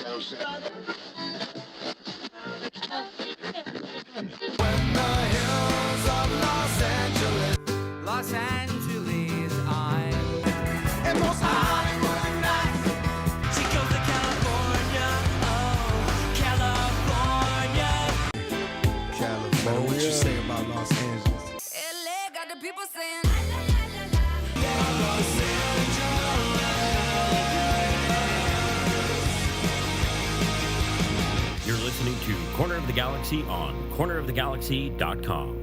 Los Angeles, I'm and most Hollywood nights. She goes to California, oh, California. What you say about Los Angeles? LA got the people saying, You're listening to Corner of the Galaxy on cornerofthegalaxy.com.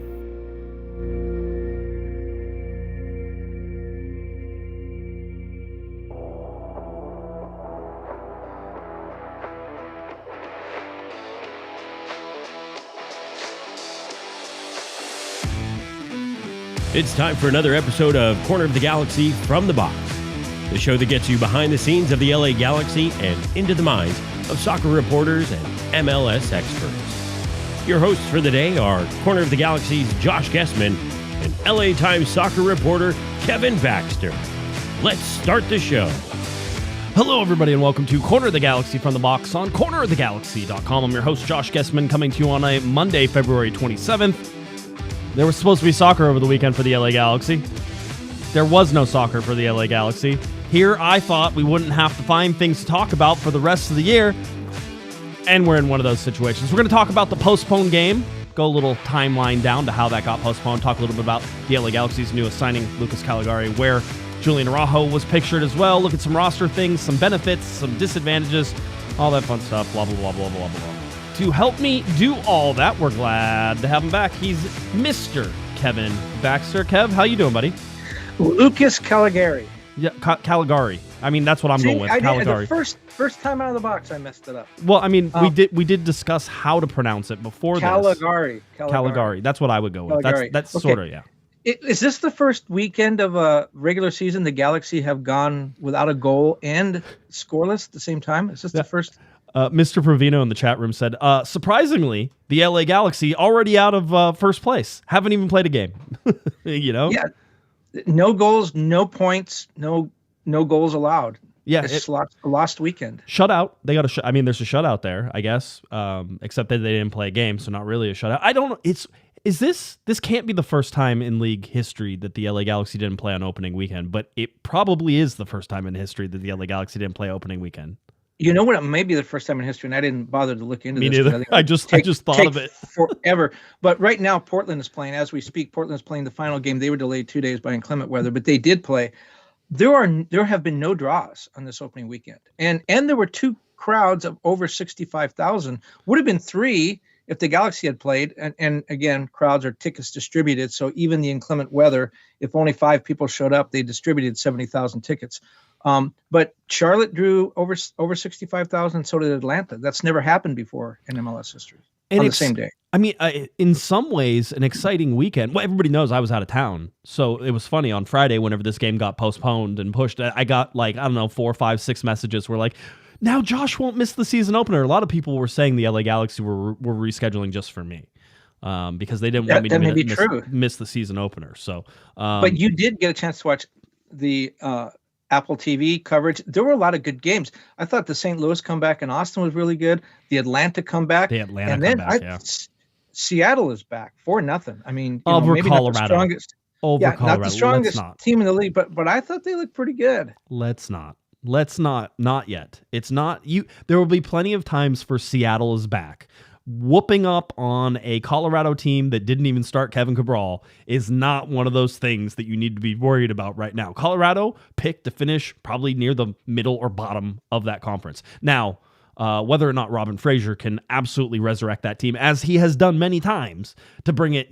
It's time for another episode of Corner of the Galaxy from the Box, the show that gets you behind the scenes of the LA Galaxy and into the minds of soccer reporters and MLS experts. Your hosts for the day are Corner of the Galaxy's Josh Guesman and LA Times soccer reporter Kevin Baxter. Let's start the show. Hello, everybody, and welcome to Corner of the Galaxy from the Box on cornerofthegalaxy.com. I'm your host, Josh Guesman, coming to you on a Monday, February 27th. There was supposed to be soccer over the weekend for the LA Galaxy. There was no soccer for the LA Galaxy. Here, I thought we wouldn't have to find things to talk about for the rest of the year, and we're in one of those situations. We're going to talk about the postponed game, go a little timeline down to how that got postponed, talk a little bit about the LA Galaxy's newest signing, Lucas Calegari, where Julian Araujo was pictured as well, look at some roster things, some benefits, some disadvantages, all that fun stuff, blah, blah, blah, blah, blah, blah. To help me do all that, we're glad to have him back. He's Mr. Kevin Baxter. Kev, how you doing, buddy? Lucas Calegari. Yeah, Caligari. I mean, that's what I'm going with. Caligari. The first time out of the box, I messed it up. Well, I mean, we did discuss how to pronounce it before Caligari. this. Caligari. That's what I would go with. Caligari. That's Okay. sort of, yeah. Is this the first weekend of a regular season the Galaxy have gone without a goal and scoreless at the same time? Is this the first? Mr. Provino in the chat room said, surprisingly, the LA Galaxy already out of first place. Haven't even played a game. You know? Yeah. No goals, no points, no goals allowed. Yeah. It's lost weekend. Shutout. They got I mean, there's a shutout there, I guess, except that they didn't play a game, so not really a shutout. I don't know. This can't be the first time in league history that the LA Galaxy didn't play on opening weekend, but it probably is the first time in history that the LA Galaxy didn't play opening weekend. You know what? It may be the first time in history, and I didn't bother to look into Me this. neither. I just thought of it forever. But right now, Portland is playing as we speak. Portland is playing the final game. They were delayed 2 days by inclement weather, but they did play. There have been no draws on this opening weekend, and there were two crowds of over 65,000. Would have been three if the Galaxy had played. And again, crowds are tickets distributed, so even the inclement weather, if only 5 people showed up, they distributed 70,000 tickets. But Charlotte drew over 65,000. So did Atlanta. That's never happened before in MLS history on the same day. I mean, in some ways, an exciting weekend. Well, everybody knows I was out of town. So it was funny on Friday, whenever this game got postponed and pushed, I got 4, 5, 6 messages were like, now Josh won't miss the season opener. A lot of people were saying the LA Galaxy were rescheduling just for me. Because they didn't want me to miss the season opener. So, but you did get a chance to watch the Apple TV coverage. There were a lot of good games. I thought the St. Louis comeback in Austin was really good. The Atlanta comeback. Seattle is back 4-0. I mean, over maybe Colorado. Not the strongest. Over Colorado. Not the strongest team in the league, but I thought they looked pretty good. Let's not. Not yet. It's not you. There will be plenty of times for Seattle is back. Whooping up on a Colorado team that didn't even start Kevin Cabral is not one of those things that you need to be worried about right now. Colorado picked to finish probably near the middle or bottom of that conference. Now, whether or not Robin Fraser can absolutely resurrect that team, as he has done many times, to bring it,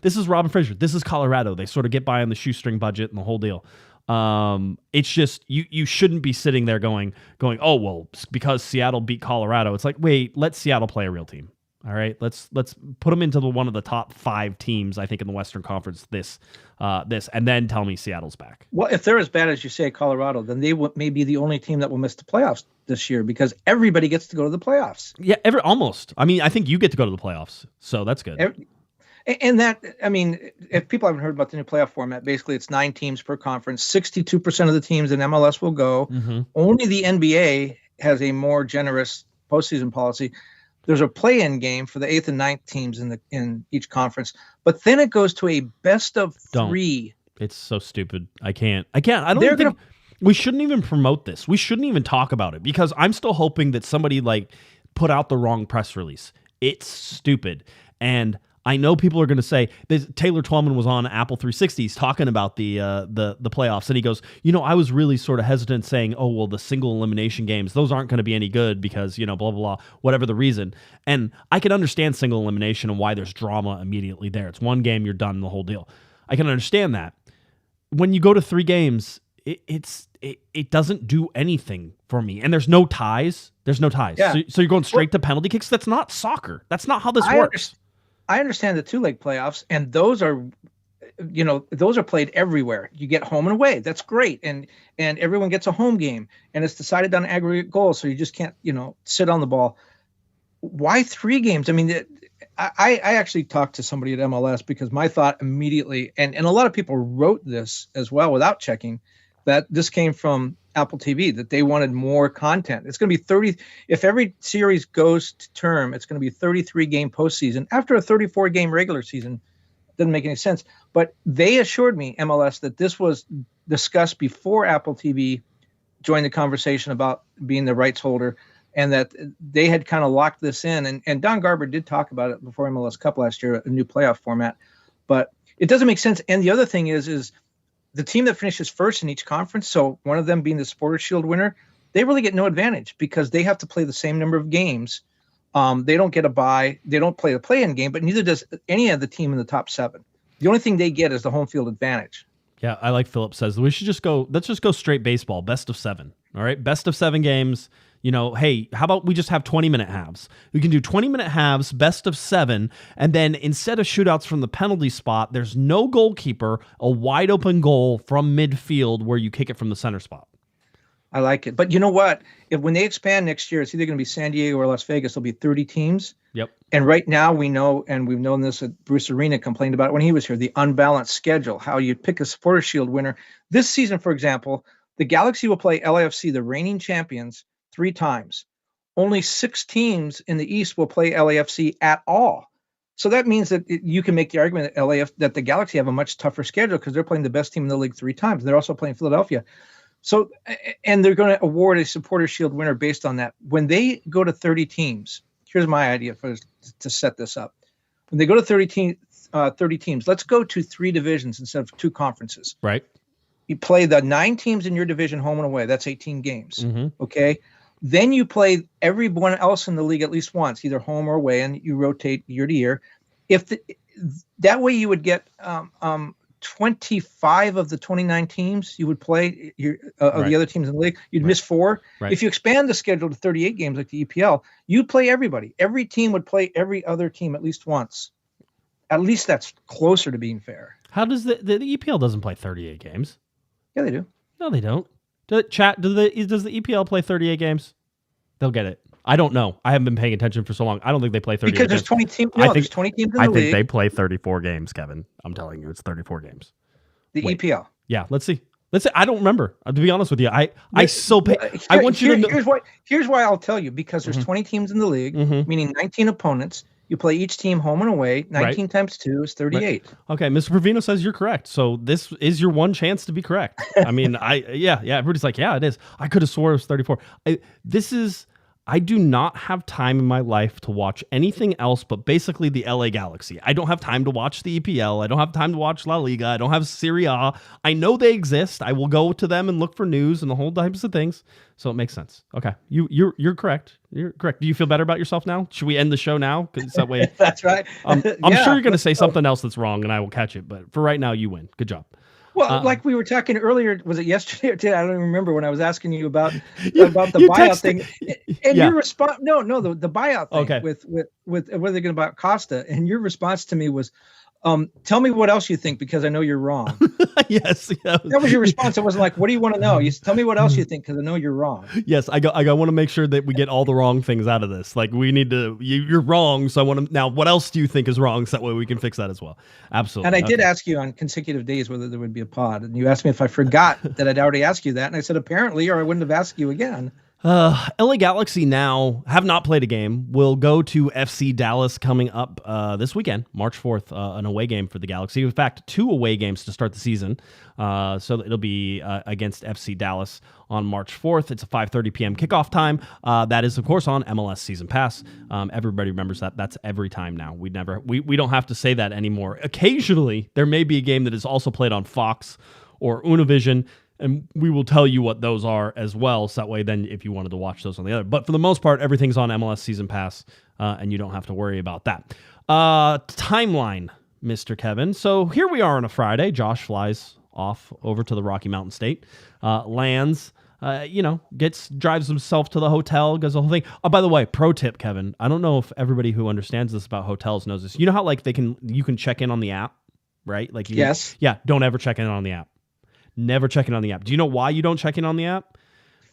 this is Robin Fraser, this is Colorado. They sort of get by on the shoestring budget and the whole deal. It's just you shouldn't be sitting there going, oh well, because Seattle beat Colorado. It's like, wait, let Seattle play a real team. All right, let's put them into one of the top 5 teams, I think, in the Western Conference. This, and then tell me Seattle's back. Well, if they're as bad as you say, Colorado, then they may be the only team that will miss the playoffs this year because everybody gets to go to the playoffs. Yeah, almost. I mean, I think you get to go to the playoffs, so that's good. And that, I mean, if people haven't heard about the new playoff format, basically it's 9 teams per conference. 62% of the teams in MLS will go. Mm-hmm. Only the NBA has a more generous postseason policy. There's a play-in game for the 8th and 9th teams in each conference, but then it goes to a best of 3. It's so stupid. I can't. I don't even think we shouldn't even promote this. We shouldn't even talk about it because I'm still hoping that somebody like put out the wrong press release. It's stupid. And I know people are going to say that Taylor Twellman was on Apple 360s talking about the playoffs, and he goes, I was really sort of hesitant saying, oh, well, the single elimination games, those aren't going to be any good because, blah, blah, blah, whatever the reason. And I can understand single elimination and why there's drama immediately there. It's one game, you're done, the whole deal. I can understand that. When you go to 3 games, it doesn't do anything for me. And there's no ties. Yeah. So you're going straight to penalty kicks. That's not soccer. That's not how this works. I understand the 2-leg playoffs, and those are played everywhere. You get home and away. That's great. And everyone gets a home game, and it's decided on aggregate goals. So you just can't, sit on the ball. Why 3 games? I mean, I actually talked to somebody at MLS because my thought immediately, and a lot of people wrote this as well without checking, that this came from Apple TV, that they wanted more content. It's going to be 30. If every series goes to term, it's going to be 33 game postseason after a 34 game regular season. Doesn't make any sense. But they assured me, MLS, that this was discussed before Apple TV joined the conversation about being the rights holder, and that they had kind of locked this in. And Don Garber did talk about it before MLS Cup last year, a new playoff format. But it doesn't make sense. And the other thing is the team that finishes first in each conference, so one of them being the Supporters Shield winner, they really get no advantage because they have to play the same number of games. They don't get a bye. They don't play the play-in game, but neither does any of the team in the top 7. The only thing they get is the home field advantage. Yeah, I like Philip says. Let's just go straight baseball, best of 7. All right, best of 7 games. Hey, how about we just have 20-minute halves? We can do 20-minute halves, best of 7, and then instead of shootouts from the penalty spot, there's no goalkeeper, a wide open goal from midfield where you kick it from the center spot. I like it. But you know what? When they expand next year, it's either going to be San Diego or Las Vegas. There'll be 30 teams. Yep. And right now we know, and we've known this, that Bruce Arena complained about it when he was here, the unbalanced schedule, how you pick a Supporters Shield winner. This season, for example, the Galaxy will play LAFC, the reigning champions, 3 times. Only 6 teams in the East will play LAFC at all. So that means that you can make the argument that the Galaxy have a much tougher schedule because they're playing the best team in the league 3 times. They're also playing Philadelphia. So, and they're going to award a Supporters Shield winner based on that. When they go to 30 teams, here's my idea to set this up. When they go to 30 teams, let's go to 3 divisions instead of 2 conferences. Right. You play the 9 teams in your division home and away. That's 18 games. Mm-hmm. Okay. Then you play everyone else in the league at least once, either home or away, and you rotate year to year. That way you would get 25 of the 29 teams you would play of the other teams in the league. You'd miss 4. Right. If you expand the schedule to 38 games like the EPL, you'd play everybody. Every team would play every other team at least once. At least that's closer to being fair. How does the EPL doesn't play 38 games? Yeah, they do. No, they don't. Does the EPL play 38 games? They'll get it. I don't know. I haven't been paying attention for so long. I don't think they play 38 because games. There's 20 teams. No, there's 20 teams in the league. I think they play 34 games, Kevin. I'm telling you, it's 34 games. The EPL. Yeah, let's see. I don't remember. To be honest with you, I want you to know. Here's why I'll tell you, because there's 20 teams in the league, meaning 19 opponents. You play each team home and away. 19 times 2 is 38. Right. Okay, Mr. Provino says you're correct. So this is your one chance to be correct. I mean, everybody's like, yeah, it is. I could have swore it was 34. I do not have time in my life to watch anything else but basically the LA Galaxy. I don't have time to watch the EPL. I don't have time to watch La Liga. I don't have Serie A. I know they exist. I will go to them and look for news and the whole types of things. So it makes sense. Okay, you're correct. You're correct. Do you feel better about yourself now? Should we end the show now? Because that way, that's right. I'm sure you're going to say something else that's wrong, and I will catch it. But for right now, you win. Good job. Well, like we were talking earlier, was it yesterday or today? I don't even remember, when I was asking you about the buyout thing. And your response, the buyout thing, okay, with what are they going to buy Costa? And your response to me was, tell me what else you think, because I know you're wrong. Yes. Yeah. That was your response. It wasn't like, what do you want to know? You said, tell me what else you think, because I know you're wrong. Yes, I want to make sure that we get all the wrong things out of this. Like, we need to, you're wrong, so I want to, now what else do you think is wrong, so that way we can fix that as well. Absolutely. And I did ask you on consecutive days whether there would be a pod, and you asked me if I forgot that I'd already asked you that, and I said apparently, or I wouldn't have asked you again. LA Galaxy now have not played a game. Will go to FC Dallas coming up this weekend, March 4th, an away game for the Galaxy. In fact, 2 away games to start the season. So it'll be against FC Dallas on March 4th. It's a 5:30 p.m. kickoff time. That is, of course, on MLS Season Pass. Everybody remembers that. That's every time now. We don't have to say that anymore. Occasionally, there may be a game that is also played on Fox or Univision, and we will tell you what those are as well. So that way, then if you wanted to watch those on the other. But for the most part, everything's on MLS Season Pass, and you don't have to worry about that. Timeline, Mr. Kevin. So here we are on a Friday. Josh flies off over to the Rocky Mountain State, lands, drives himself to the hotel, does the whole thing. Oh, by the way, pro tip, Kevin. I don't know if everybody who understands this about hotels knows this. You know how like you can check in on the app, right? Like yes. Yeah, don't ever check in on the app. Never check in on the app. Do you know why you don't check in on the app?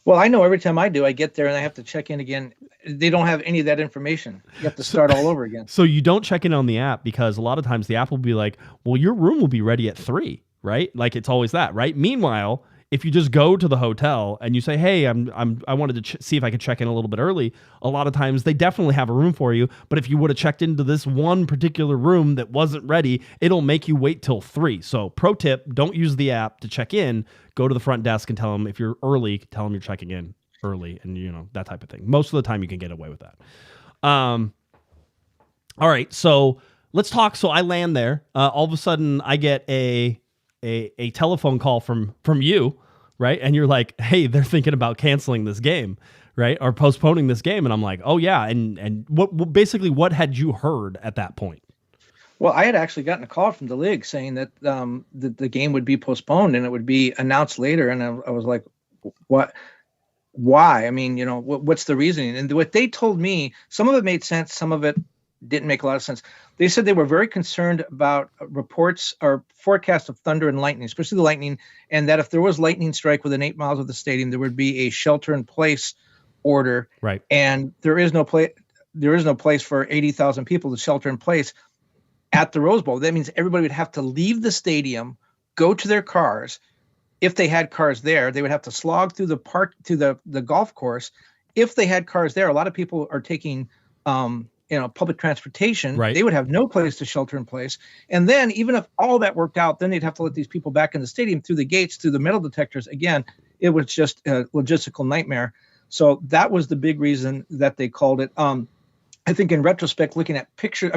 Well, I know every time I do, I get there and I have to check in again. They don't have any of that information. You have to start all over again. So you don't check in on the app because a lot of times the app will be like, well, your room will be ready at 3, right? Like it's always that, right? Meanwhile, if you just go to the hotel and you say, hey, I wanted to see if I could check in a little bit early, a lot of times they definitely have a room for you. But if you would have checked into this one particular room that wasn't ready, it'll make you wait till 3. So pro tip, don't use the app to check in. Go to the front desk and tell them if you're early, tell them you're checking in early and, that type of thing. Most of the time you can get away with that. All right, so let's talk. So I land there. All of a sudden I get a telephone call from you, right? And you're like, hey, they're thinking about canceling this game, right? Or postponing this game. And I'm like, oh yeah. And what had you heard at that point? Well, I had actually gotten a call from the league saying that the game would be postponed and it would be announced later. And I was like, what? Why? I mean, what's the reasoning? And what they told me, some of it made sense. Some of it didn't make a lot of sense. They said they were very concerned about reports or forecasts of thunder and lightning, especially the lightning, and that if there was lightning strike within 8 miles of the stadium, there would be a shelter-in-place order. Right. And there is no place for 80,000 people to shelter in place at the Rose Bowl. That means everybody would have to leave the stadium, go to their cars. If they had cars there, they would have to slog through the park to the golf course. If they had cars there, a lot of people are taking public transportation. Right. They would have no place to shelter in place. And then even if all that worked out, then they'd have to let these people back in the stadium through the gates, through the metal detectors. Again, it was just a logistical nightmare. So that was the big reason that they called it. I think in retrospect, looking at pictures,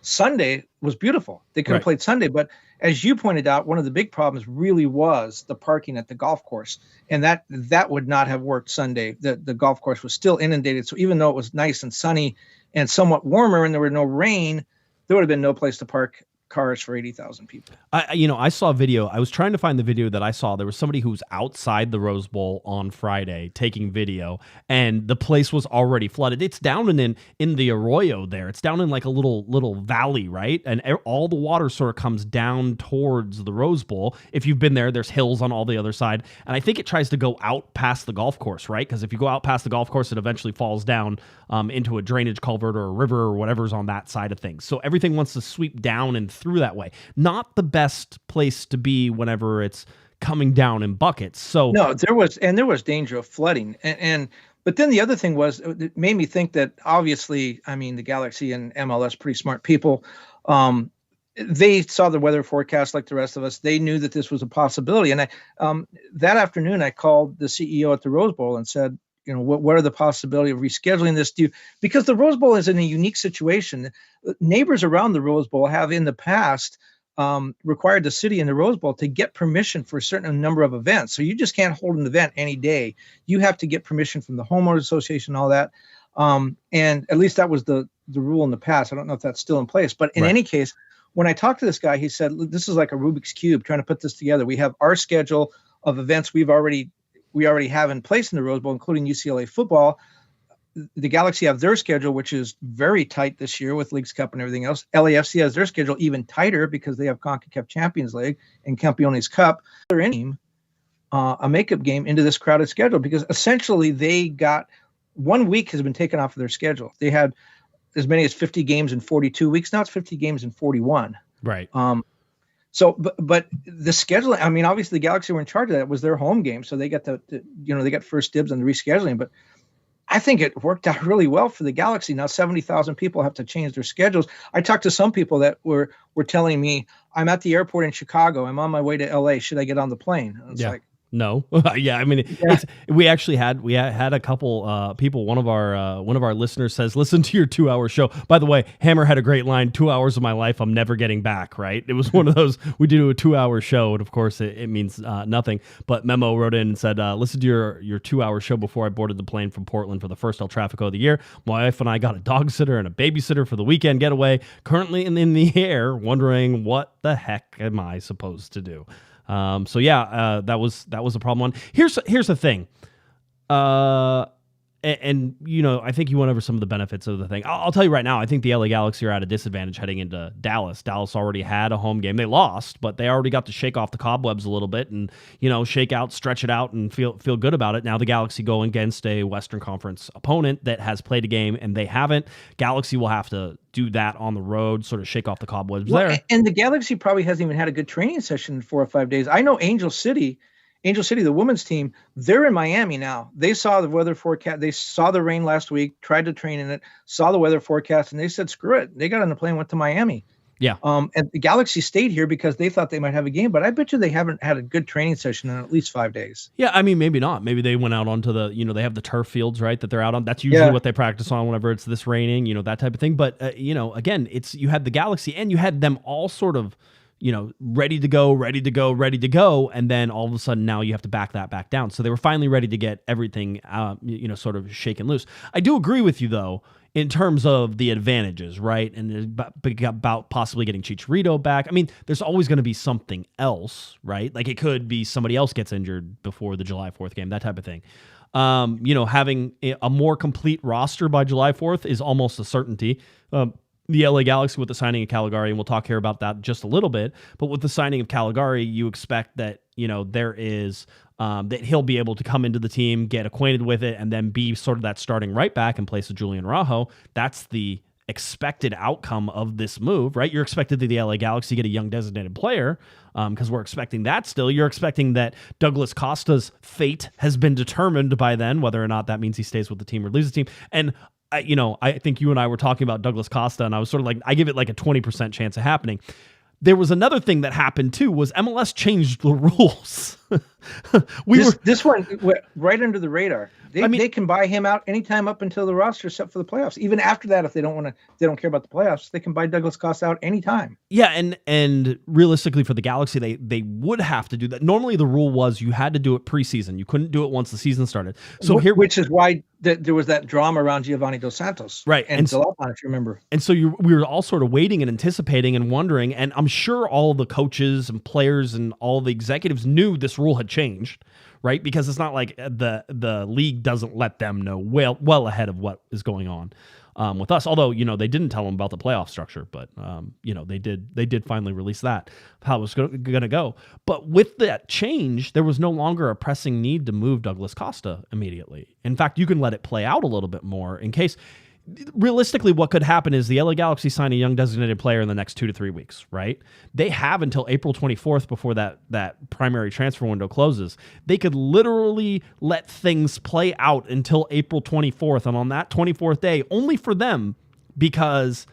Sunday was beautiful. They could have played Sunday, but as you pointed out, one of the big problems really was the parking at the golf course. And that would not have worked Sunday. The golf course was still inundated. So even though it was nice and sunny and somewhat warmer and there were no rain, there would have been no place to park cars for 80,000 people. I saw a video. I was trying to find the video that I saw. There was somebody who was outside the Rose Bowl on Friday taking video, and the place was already flooded. It's down in the Arroyo there. It's down in like a little valley, right? And all the water sort of comes down towards the Rose Bowl. If you've been there, there's hills on all the other side. And I think it tries to go out past the golf course, right? Because if you go out past the golf course, it eventually falls down into a drainage culvert or a river or whatever's on that side of things. So everything wants to sweep down and through that way. Not the best place to be whenever it's coming down in buckets. So no, there was danger of flooding. But then the other thing was, it made me think that obviously, the Galaxy and MLS, pretty smart people, they saw the weather forecast like the rest of us. They knew that this was a possibility. And that afternoon, I called the CEO at the Rose Bowl and said, what are the possibility of rescheduling this? Because the Rose Bowl is in a unique situation. Neighbors around the Rose Bowl have in the past required the city and the Rose Bowl to get permission for a certain number of events. So you just can't hold an event any day. You have to get permission from the homeowners association, all that. And at least that was the rule in the past. I don't know if that's still in place. But in any case, when I talked to this guy, he said, this is like a Rubik's Cube trying to put this together. We have our schedule of events we already have in place in the Rose Bowl, including UCLA football. The Galaxy have their schedule, which is very tight this year with Leagues Cup and everything else. LAFC has their schedule even tighter because they have CONCACAF Champions League and Campeones Cup. They're in a makeup game into this crowded schedule because essentially they got 1 week has been taken off of their schedule. They had as many as 50 games in 42 weeks. Now it's 50 games in 41. Right. So, but the schedule, obviously the Galaxy were in charge of that. It was their home game. So they got they got first dibs on the rescheduling, but I think it worked out really well for the Galaxy. Now 70,000 people have to change their schedules. I talked to some people that were telling me, I'm at the airport in Chicago. I'm on my way to LA. Should I get on the plane? And it's like, no. Yeah, I mean, we actually had a couple people. One of our listeners says, "Listen to your 2-hour show." By the way, Hammer had a great line: "2 hours of my life I'm never getting back." Right? It was one of those. We do a 2-hour show, and of course, it means nothing. But Memo wrote in and said, "Listen to your 2-hour show before I boarded the plane from Portland for the first El Tráfico of the year. My wife and I got a dog sitter and a babysitter for the weekend getaway. Currently in the air, wondering what the heck am I supposed to do." So yeah, that was a problem one. Here's the thing. And you know, I think you went over some of the benefits of the thing. I'll tell you right now, I think the LA Galaxy are at a disadvantage heading into Dallas. Dallas already had a home game. They lost, but they already got to shake off the cobwebs a little bit and, you know, shake out, stretch it out, and feel good about it. Now the Galaxy go against a Western Conference opponent that has played a game and they haven't. Galaxy will have to do that on the road, sort of shake off the cobwebs there. And the Galaxy probably hasn't even had a good training session in 4 or 5 days. I know Angel City, the women's team, they're in Miami now. They saw the weather forecast. They saw the rain last week, tried to train in it, saw the weather forecast, and they said, screw it. They got on the plane, went to Miami. Yeah. And the Galaxy stayed here because they thought they might have a game, but I bet you they haven't had a good training session in at least 5 days. Yeah, I mean, maybe not. Maybe they went out onto the, you know, they have the turf fields, right, that they're out on. That's usually what they practice on whenever it's this raining, you know, that type of thing. But, you know, again, you had the Galaxy and you had them all sort of, you know, ready to go. And then all of a sudden now you have to back that back down. So they were finally ready to get everything, you know, sort of shaken loose. I do agree with you, though, in terms of the advantages, right? And about possibly getting Chicharito back. I mean, there's always going to be something else, right? Like it could be somebody else gets injured before the July 4th game, that type of thing. You know, having a more complete roster by July 4th is almost a certainty. The LA Galaxy with the signing of Caligari, and we'll talk here about that just a little bit, but with the signing of Caligari, you expect that, you know, there is that he'll be able to come into the team, get acquainted with it, and then be sort of that starting right back in place of Julian Araujo. That's the expected outcome of this move, right? You're expected that the LA Galaxy get a young designated player because we're expecting that still. You're expecting that Douglas Costa's fate has been determined by then, whether or not that means he stays with the team or leaves the team. And you know, I think you and I were talking about Douglas Costa, and I was sort of like, I give it like a 20% chance of happening. There was another thing that happened too, was MLS changed the rules. This one went right under the radar. They can buy him out anytime up until the roster is set for the playoffs. Even after that, if they don't care about the playoffs, they can buy Douglas Costa out anytime. Yeah, and realistically for the Galaxy, they would have to do that. Normally the rule was you had to do it preseason. You couldn't do it once the season started. So which is why there was that drama around Giovanni Dos Santos, right? And Zlatan, if you remember. And so we were all sort of waiting and anticipating and wondering. And I'm sure all the coaches and players and all the executives knew this rule had changed, right? Because it's not like the league doesn't let them know well ahead of what is going on with us. Although, you know, they didn't tell them about the playoff structure, but you know, they did finally release that, how it was going to go. But with that change, there was no longer a pressing need to move Douglas Costa immediately. In fact, you can let it play out a little bit more in case. Realistically, what could happen is the LA Galaxy sign a young designated player in the next 2 to 3 weeks, right? They have until April 24th before that primary transfer window closes. They could literally let things play out until April 24th, and on that 24th day, only for them, because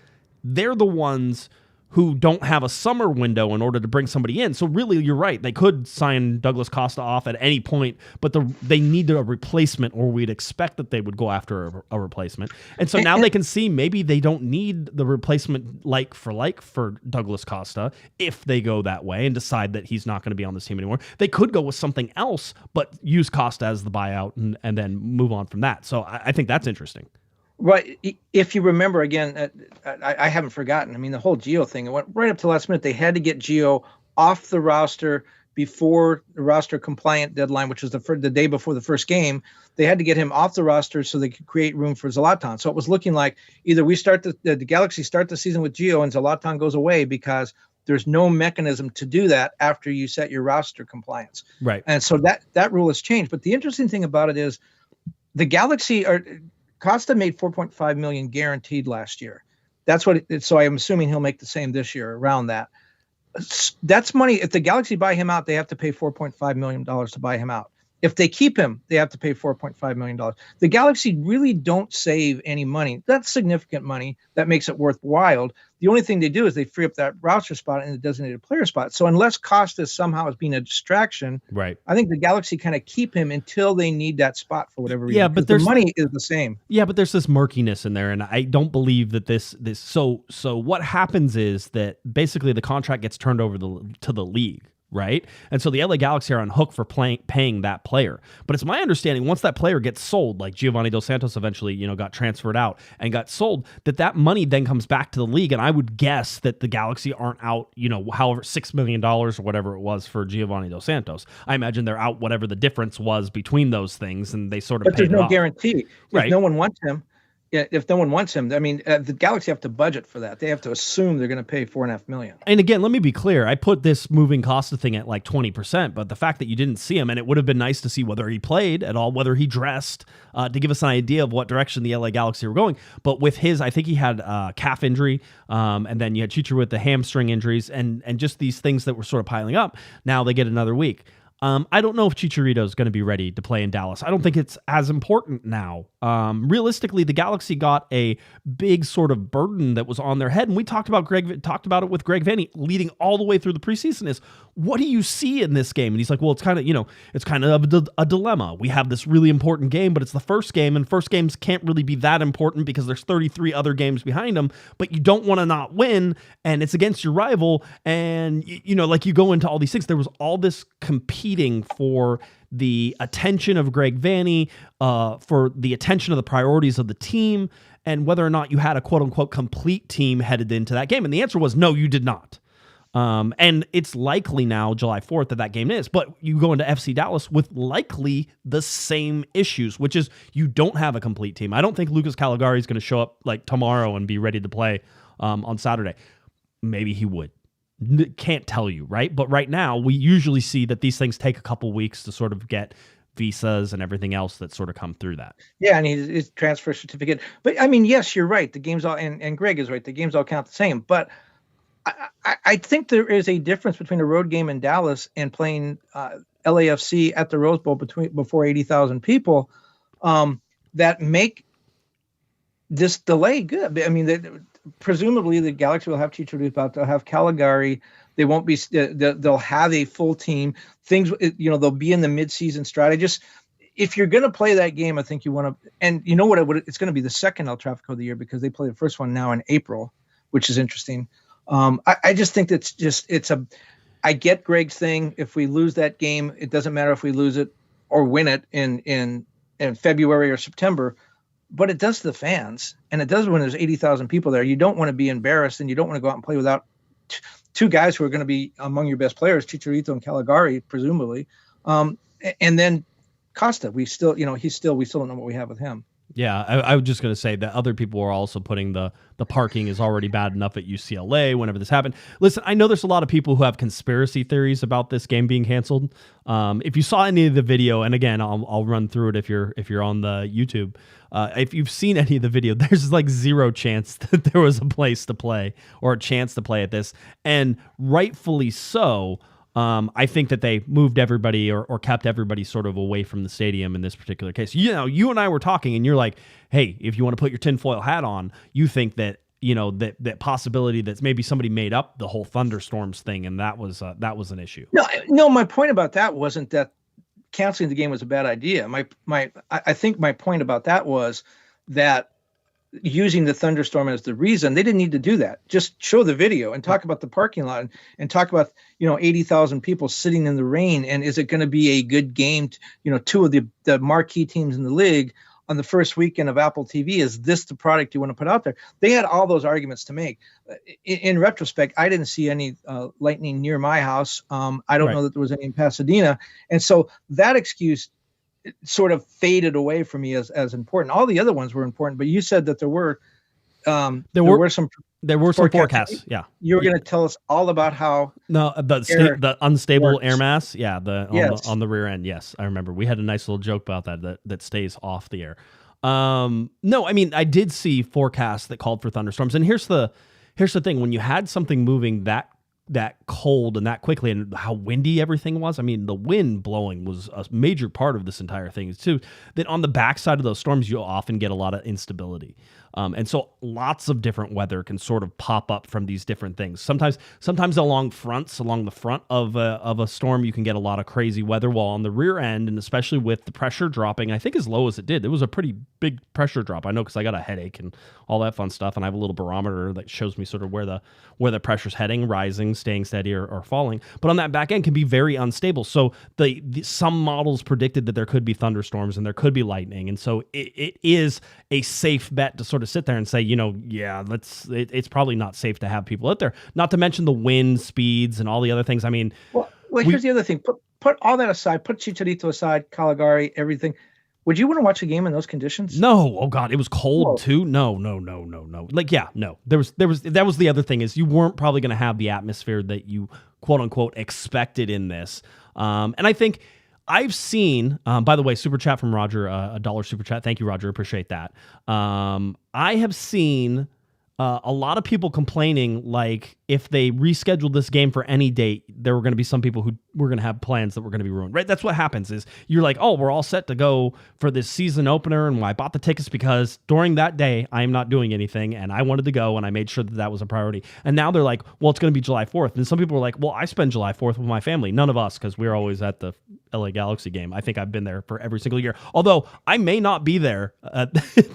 they're the ones who don't have a summer window in order to bring somebody in. So really, you're right. They could sign Douglas Costa off at any point, but they need a replacement, or we'd expect that they would go after a replacement. And so now they can see maybe they don't need the replacement like for Douglas Costa if they go that way and decide that he's not going to be on this team anymore. They could go with something else, but use Costa as the buyout and then move on from that. So I think that's interesting. Right. If you remember, again, I haven't forgotten. I mean, the whole Gio thing, it went right up to the last minute. They had to get Gio off the roster before the roster compliant deadline, which was the day before the first game. They had to get him off the roster so they could create room for Zlatan. So it was looking like either we start the Galaxy start the season with Gio and Zlatan goes away because there's no mechanism to do that after you set your roster compliance. Right. And so that rule has changed. But the interesting thing about it is the Galaxy Costa made $4.5 million guaranteed last year. That's what so I'm assuming he'll make the same this year, around that. That's money. If the Galaxy buy him out, they have to pay $4.5 million to buy him out. If they keep him, they have to pay $4.5 million. The Galaxy really don't save any money. That's significant money that makes it worthwhile. The only thing they do is they free up that roster spot and the designated player spot. So unless Costa somehow is being a distraction, right? I think the Galaxy kind of keep him until they need that spot for whatever reason. Yeah, but the money is the same. Yeah, but there's this murkiness in there, and I don't believe that this. So what happens is that basically the contract gets turned over to the league. Right. And so the LA Galaxy are on hook for paying that player. But it's my understanding once that player gets sold, like Giovanni Dos Santos eventually, got transferred out and got sold, that money then comes back to the league. And I would guess that the Galaxy aren't out, however, $6 million or whatever it was for Giovanni Dos Santos. I imagine they're out whatever the difference was between those things, and they sort of But paid there's no it off. guarantee. Right. If no one wants him. Yeah, if no one wants him, I mean, the Galaxy have to budget for that. They have to assume they're going to pay $4.5 million. And again, let me be clear. I put this moving Costa thing at like 20%, but the fact that you didn't see him, and it would have been nice to see whether he played at all, whether he dressed, to give us an idea of what direction the LA Galaxy were going. But with his, I think he had a calf injury, and then you had Chicharito with the hamstring injuries, and just these things that were sort of piling up. Now they get another week. I don't know if Chicharito is going to be ready to play in Dallas. I don't think it's as important now. Realistically, the Galaxy got a big sort of burden that was on their head, and we talked about it with Greg Vanney leading all the way through the preseason. Is what do you see in this game? And he's like, well, it's kind of a dilemma. We have this really important game, but it's the first game, and first games can't really be that important because there's 33 other games behind them. But you don't want to not win, and it's against your rival, and like you go into all these things. There was all this competing for the attention of Greg Vanney, for the attention of the priorities of the team, and whether or not you had a quote-unquote complete team headed into that game. And the answer was no, you did not. And it's likely now, July 4th, that game is. But you go into FC Dallas with likely the same issues, which is you don't have a complete team. I don't think Lucas Calegari is going to show up like tomorrow and be ready to play on Saturday. Maybe he would. Can't tell you, right? But right now, we usually see that these things take a couple weeks to sort of get visas and everything else that sort of come through that. Yeah, and his transfer certificate. But I mean, yes, you're right. The games all and Greg is right. The games all count the same. But I think there is a difference between a road game in Dallas and playing LAFC at the Rose Bowl before 80,000 people that make this delay good. I mean, presumably the Galaxy will have Chicharito, they'll have Caligari. They won't be. They'll have a full team. Things, they'll be in the midseason stride. If you're going to play that game, I think you want to. And you know what? It's going to be the second El Tráfico of the year because they play the first one now in April, which is interesting. I just think I get Greg's thing. If we lose that game, it doesn't matter if we lose it or win it in February or September. But it does to the fans, and it does when there's 80,000 people there. You don't want to be embarrassed, and you don't want to go out and play without two guys who are going to be among your best players, Chicharito and Caligari, presumably. And then Costa, we still don't know what we have with him. Yeah, I was just going to say that other people are also putting the parking is already bad enough at UCLA whenever this happened. Listen, I know there's a lot of people who have conspiracy theories about this game being canceled. If you saw any of the video, and again, I'll run through it if you're on the YouTube. If you've seen any of the video, there's like zero chance that there was a place to play or a chance to play at this, and rightfully so. I think that they moved everybody or kept everybody sort of away from the stadium in this particular case. You and I were talking, and you're like, hey, if you want to put your tinfoil hat on, you think that that possibility that's maybe somebody made up the whole thunderstorms thing, and that was an issue. No, my point about that wasn't that canceling the game was a bad idea. I think my point about that was that using the thunderstorm as the reason, they didn't need to do that. Just show the video and talk about the parking lot and talk about 80,000 people sitting in the rain, and is it going to be a good game? Two of the marquee teams in the league on the first weekend of Apple TV. Is this the product you want to put out there? They had all those arguments to make. In retrospect, I didn't see any lightning near my house. I don't know that there was any in Pasadena, and so that excuse sort of faded away from me as important. All the other ones were important, but you said that there were some forecasts. Yeah, you were going to tell us all about how the unstable works. Air mass. Yeah, on the rear end. Yes, I remember. We had a nice little joke about that stays off the air. No, I mean I did see forecasts that called for thunderstorms, and here's the thing: when you had something moving that that cold and that quickly, and how windy everything was. I mean, the wind blowing was a major part of this entire thing too. That on the backside of those storms, you'll often get a lot of instability. And so lots of different weather can sort of pop up from these different things. Sometimes along the front of a storm, you can get a lot of crazy weather, while on the rear end, and especially with the pressure dropping, I think as low as it did, it was a pretty big pressure drop. I know because I got a headache and all that fun stuff, and I have a little barometer that shows me sort of where the pressure's heading, rising, staying steady, or falling. But on that back end can be very unstable. So some models predicted that there could be thunderstorms and there could be lightning, and so it is a safe bet to sort of sit there and say, it's probably not safe to have people out there. Not to mention the wind speeds and all the other things. I mean, well, here's the other thing. Put all that aside. Put Chicharito aside, Caligari, everything. Would you want to watch a game in those conditions? No. Oh God, it was cold too. No. Like, yeah, no. That was the other thing, is you weren't probably going to have the atmosphere that you quote unquote expected in this. And I think I've seen, by the way, super chat from Roger, $1 super chat. Thank you, Roger. Appreciate that. I have seen a lot of people complaining, like, if they rescheduled this game for any date, there were going to be some people who were going to have plans that were going to be ruined, right? That's what happens, is you're like, oh, we're all set to go for this season opener, and I bought the tickets because during that day, I am not doing anything, and I wanted to go, and I made sure that was a priority. And now they're like, well, it's going to be July 4th. And some people are like, well, I spend July 4th with my family. None of us, because we're always at the LA Galaxy game. I think I've been there for every single year. Although I may not be there.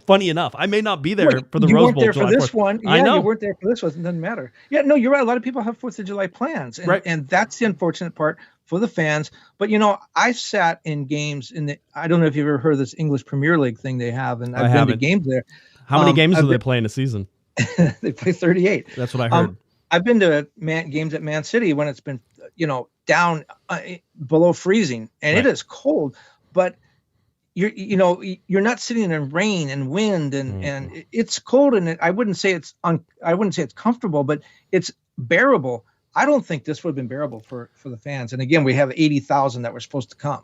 Funny enough, I may not be there for the Rose Bowl. You weren't there for this 4th. one. Yeah, I know. You weren't there for this one. It doesn't matter. Yeah, no, you're right. A lot of people have 4th of July plans, and, right. and that's the unfortunate part for the fans. But, I sat in games I don't know if you've ever heard of this English Premier League thing they have, and I've been to games there. How many games do they play in a season? They play 38. That's what I heard. I've been to games at Man City when it's been, down below freezing, and right. It is cold, but you're not sitting in rain and wind, and it's cold, and I wouldn't say it's comfortable, but it's bearable. I don't think this would have been bearable for the fans. And again, we have 80,000 that were supposed to come.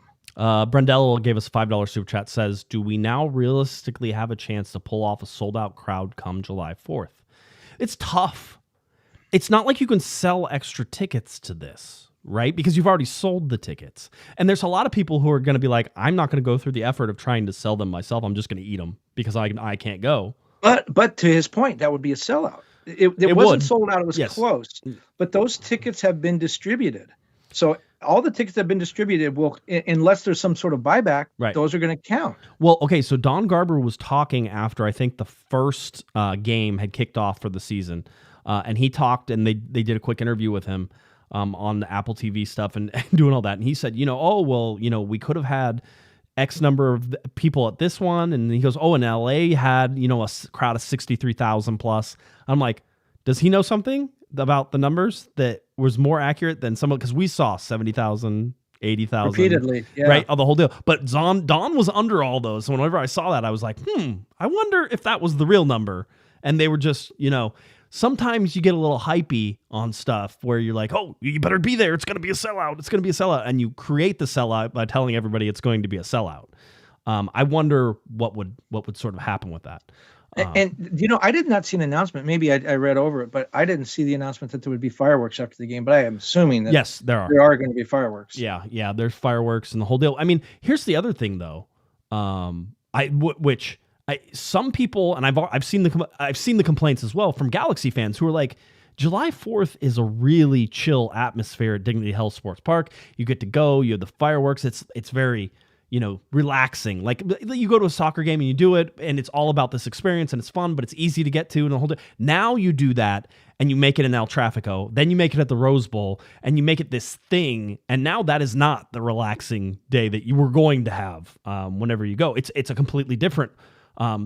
Brendel gave us a $5 super chat, says, do we now realistically have a chance to pull off a sold-out crowd come July 4th? It's tough. It's not like you can sell extra tickets to this, right? Because you've already sold the tickets. And there's a lot of people who are going to be like, I'm not going to go through the effort of trying to sell them myself. I'm just going to eat them because I can't go. But to his point, that would be a sellout. It wasn't sold out. It was close. But those tickets have been distributed. So all the tickets that have been distributed will, unless there's some sort of buyback, right. Those are going to count. Well, okay, so Don Garber was talking after I think the first game had kicked off for the season. And he talked, and they did a quick interview with him on the Apple TV stuff and doing all that. And he said, we could have had X number of people at this one. And he goes, and LA had, a crowd of 63,000 plus. I'm like, does he know something about the numbers that was more accurate than some of, because we saw 70,000, 80,000 repeatedly, yeah. Right? The whole deal. But Don was under all those. So whenever I saw that, I was like, I wonder if that was the real number. And they were just, sometimes you get a little hypey on stuff where you're like, oh, you better be there. It's going to be a sellout. It's going to be a sellout. And you create the sellout by telling everybody it's going to be a sellout. I wonder what would sort of happen with that. And I did not see an announcement. Maybe I read over it, but I didn't see the announcement that there would be fireworks after the game. But I am assuming that yes, there are going to be fireworks. Yeah, there's fireworks and the whole deal. I mean, here's the other thing though, some people, and I've seen the complaints as well from Galaxy fans who are like, July 4th is a really chill atmosphere at Dignity Health Sports Park. You get to go, you have the fireworks. It's very relaxing. Like you go to a soccer game and you do it, and it's all about this experience, and it's fun, but it's easy to get to and the whole day. Now you do that, and you make it in El Trafico, then you make it at the Rose Bowl, and you make it this thing, and now that is not the relaxing day that you were going to have whenever you go. It's a completely different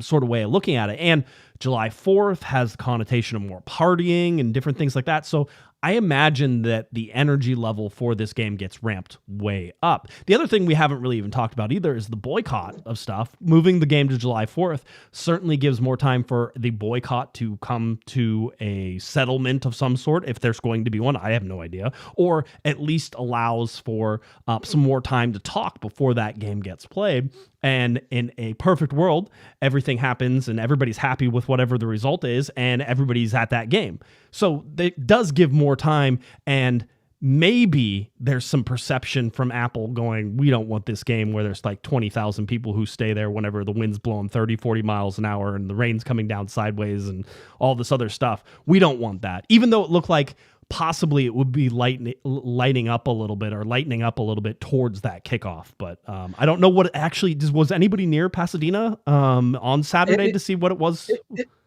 sort of way of looking at it. And July 4th has the connotation of more partying and different things like that. So I imagine that the energy level for this game gets ramped way up. The other thing we haven't really even talked about either is the boycott of stuff. Moving the game to July 4th certainly gives more time for the boycott to come to a settlement of some sort, if there's going to be one. I have no idea. Or at least allows for some more time to talk before that game gets played. And in a perfect world, everything happens and everybody's happy with whatever the result is, and everybody's at that game. So it does give more time, and maybe there's some perception from Apple going, we don't want this game where there's like 20,000 people who stay there whenever the wind's blowing 30, 40 miles an hour and the rain's coming down sideways and all this other stuff. We don't want that. Even though it looked like possibly it would be lightening up a little bit towards that kickoff. But I don't know what actually was anybody near Pasadena on Saturday to see what it was?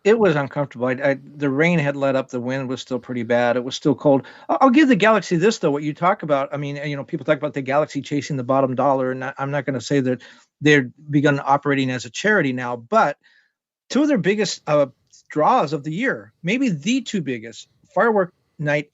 It was uncomfortable. The rain had let up. The wind was still pretty bad. It was still cold. I'll give the Galaxy this, though, what you talk about. I mean, people talk about the Galaxy chasing the bottom dollar, and I'm not going to say that they're begun operating as a charity now, but two of their biggest draws of the year, maybe the two biggest, Firework Night